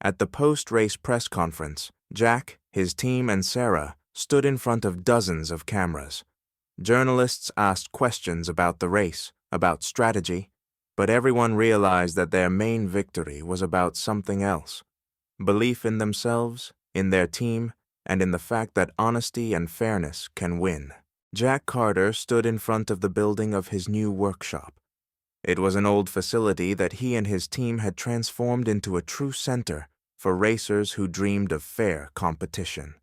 At the post-race press conference, Jack, his team, and Sarah stood in front of dozens of cameras. Journalists asked questions about the race, about strategy, but everyone realized that their main victory was about something else: belief in themselves, in their team, and in the fact that honesty and fairness can win. Jack Carter stood in front of the building of his new workshop. It was an old facility that he and his team had transformed into a true center for racers who dreamed of fair competition.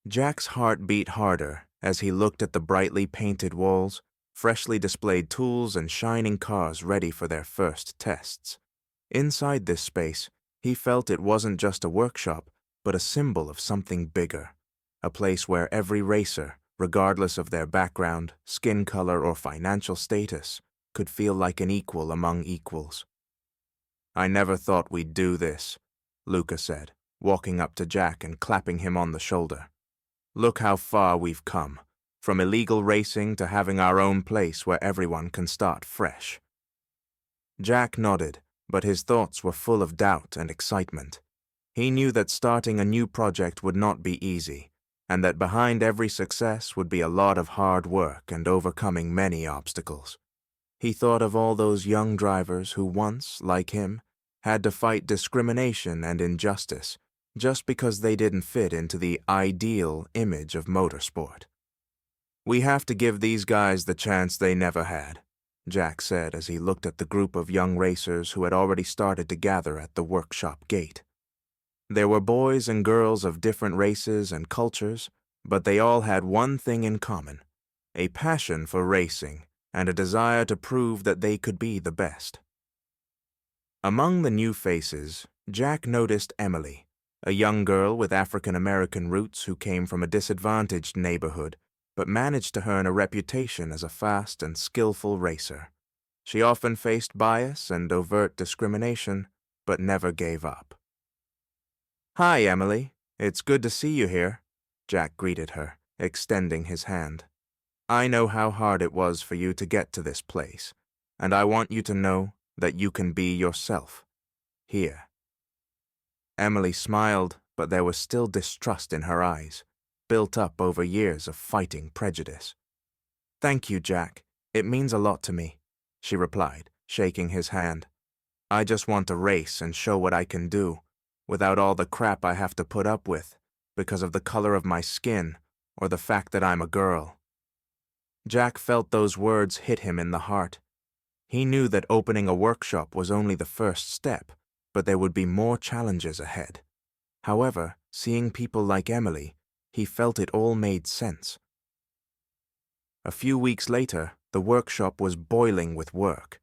Jack's heart beat harder as he looked at the brightly painted walls, freshly displayed tools, and shining cars ready for their first tests. Inside this space, he felt it wasn't just a workshop, but a symbol of something bigger, a place where every racer, regardless of their background, skin color, or financial status, could feel like an equal among equals. "I never thought we'd do this," Luca said, walking up to Jack and clapping him on the shoulder. "Look how far we've come, from illegal racing to having our own place where everyone can start fresh." Jack nodded, but his thoughts were full of doubt and excitement. He knew that starting a new project would not be easy, and that behind every success would be a lot of hard work and overcoming many obstacles. He thought of all those young drivers who once, like him, had to fight discrimination and injustice just because they didn't fit into the ideal image of motorsport. "We have to give these guys the chance they never had," Jack said as he looked at the group of young racers who had already started to gather at the workshop gate. There were boys and girls of different races and cultures, but they all had one thing in common: a passion for racing and a desire to prove that they could be the best. Among the new faces, Jack noticed Emily, a young girl with African-American roots who came from a disadvantaged neighborhood but managed to earn a reputation as a fast and skillful racer. She often faced bias and overt discrimination, but never gave up. "Hi, Emily. It's good to see you here," Jack greeted her, extending his hand. "I know how hard it was for you to get to this place, and I want you to know that you can be yourself. Here." Emily smiled, but there was still distrust in her eyes, built up over years of fighting prejudice. "Thank you, Jack. It means a lot to me," she replied, shaking his hand. "I just want to race and show what I can do, without all the crap I have to put up with because of the color of my skin or the fact that I'm a girl." Jack felt those words hit him in the heart. He knew that opening a workshop was only the first step, but there would be more challenges ahead. However, seeing people like Emily, he felt it all made sense. A few weeks later, the workshop was boiling with work.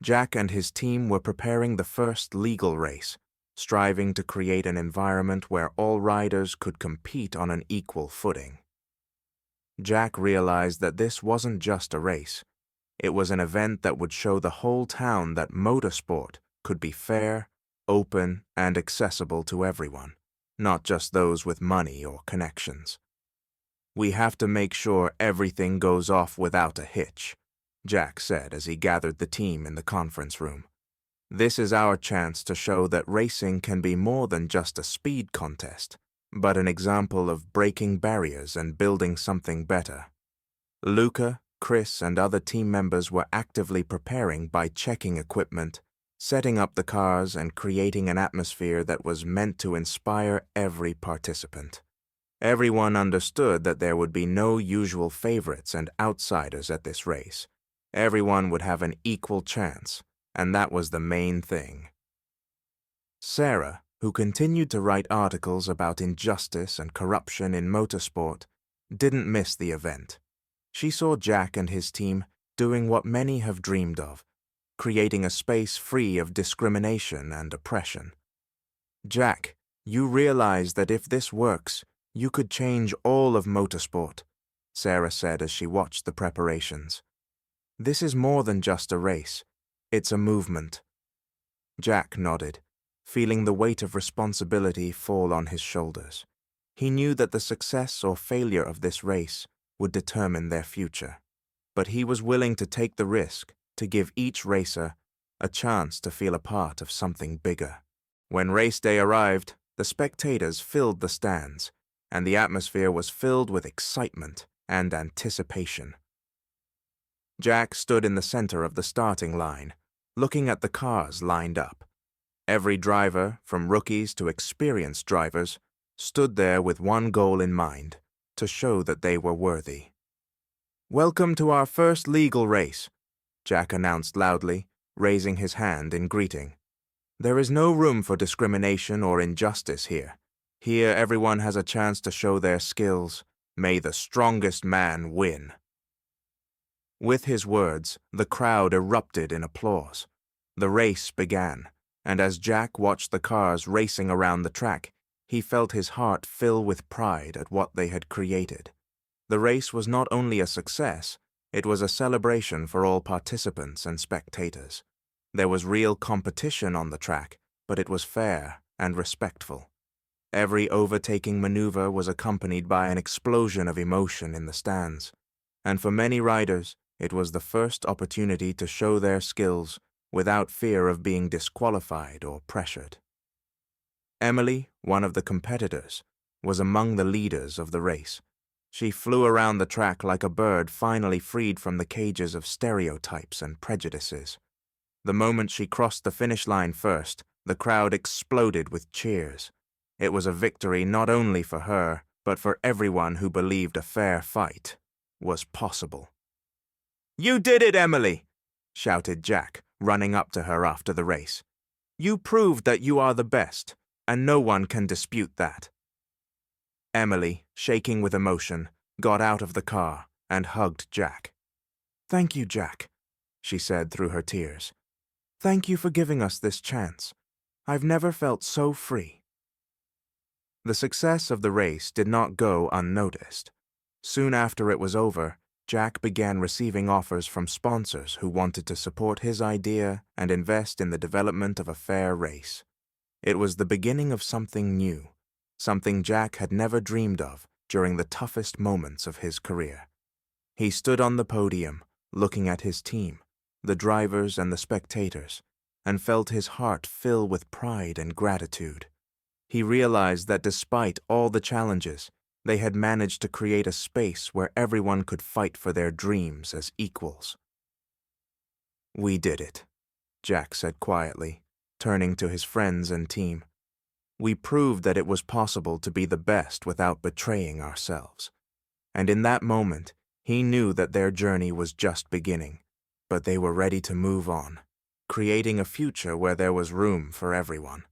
Jack and his team were preparing the first legal race, striving to create an environment where all riders could compete on an equal footing. Jack realized that this wasn't just a race. It was an event that would show the whole town that motorsport could be fair, open, and accessible to everyone, not just those with money or connections. "We have to make sure everything goes off without a hitch," Jack said as he gathered the team in the conference room. This is our chance to show that racing can be more than just a speed contest, but an example of breaking barriers and building something better. Luca, Chris, and other team members were actively preparing by checking equipment, setting up the cars, and creating an atmosphere that was meant to inspire every participant. Everyone understood that there would be no usual favorites and outsiders at this race. Everyone would have an equal chance, and that was the main thing. Sarah, who continued to write articles about injustice and corruption in motorsport, didn't miss the event. She saw Jack and his team doing what many have dreamed of, creating a space free of discrimination and oppression. Jack, you realize that if this works, you could change all of motorsport, Sarah said as she watched the preparations. This is more than just a race. It's a movement. Jack nodded, feeling the weight of responsibility fall on his shoulders. He knew that the success or failure of this race would determine their future, but he was willing to take the risk to give each racer a chance to feel a part of something bigger. When race day arrived, the spectators filled the stands, and the atmosphere was filled with excitement and anticipation. Jack stood in the center of the starting line, looking at the cars lined up. Every driver, from rookies to experienced drivers, stood there with one goal in mind: to show that they were worthy. "Welcome to our first legal race," Jack announced loudly, raising his hand in greeting. "There is no room for discrimination or injustice here. Here everyone has a chance to show their skills. May the strongest man win." With his words, the crowd erupted in applause. The race began, and as Jack watched the cars racing around the track, he felt his heart fill with pride at what they had created. The race was not only a success, it was a celebration for all participants and spectators. There was real competition on the track, but it was fair and respectful. Every overtaking maneuver was accompanied by an explosion of emotion in the stands, and for many riders, it was the first opportunity to show their skills without fear of being disqualified or pressured. Emily, one of the competitors, was among the leaders of the race. She flew around the track like a bird finally freed from the cages of stereotypes and prejudices. The moment she crossed the finish line first, the crowd exploded with cheers. It was a victory not only for her, but for everyone who believed a fair fight was possible. "You did it, Emily!" shouted Jack, running up to her after the race. "You proved that you are the best, and no one can dispute that." Emily, shaking with emotion, got out of the car and hugged Jack. "Thank you, Jack," she said through her tears. "Thank you for giving us this chance. I've never felt so free." The success of the race did not go unnoticed. Soon after it was over, Jack began receiving offers from sponsors who wanted to support his idea and invest in the development of a fair race. It was the beginning of something new, something Jack had never dreamed of during the toughest moments of his career. He stood on the podium, looking at his team, the drivers and the spectators, and felt his heart fill with pride and gratitude. He realized that despite all the challenges, they had managed to create a space where everyone could fight for their dreams as equals. "We did it," Jack said quietly, turning to his friends and team. "We proved that it was possible to be the best without betraying ourselves." And in that moment, he knew that their journey was just beginning, but they were ready to move on, creating a future where there was room for everyone.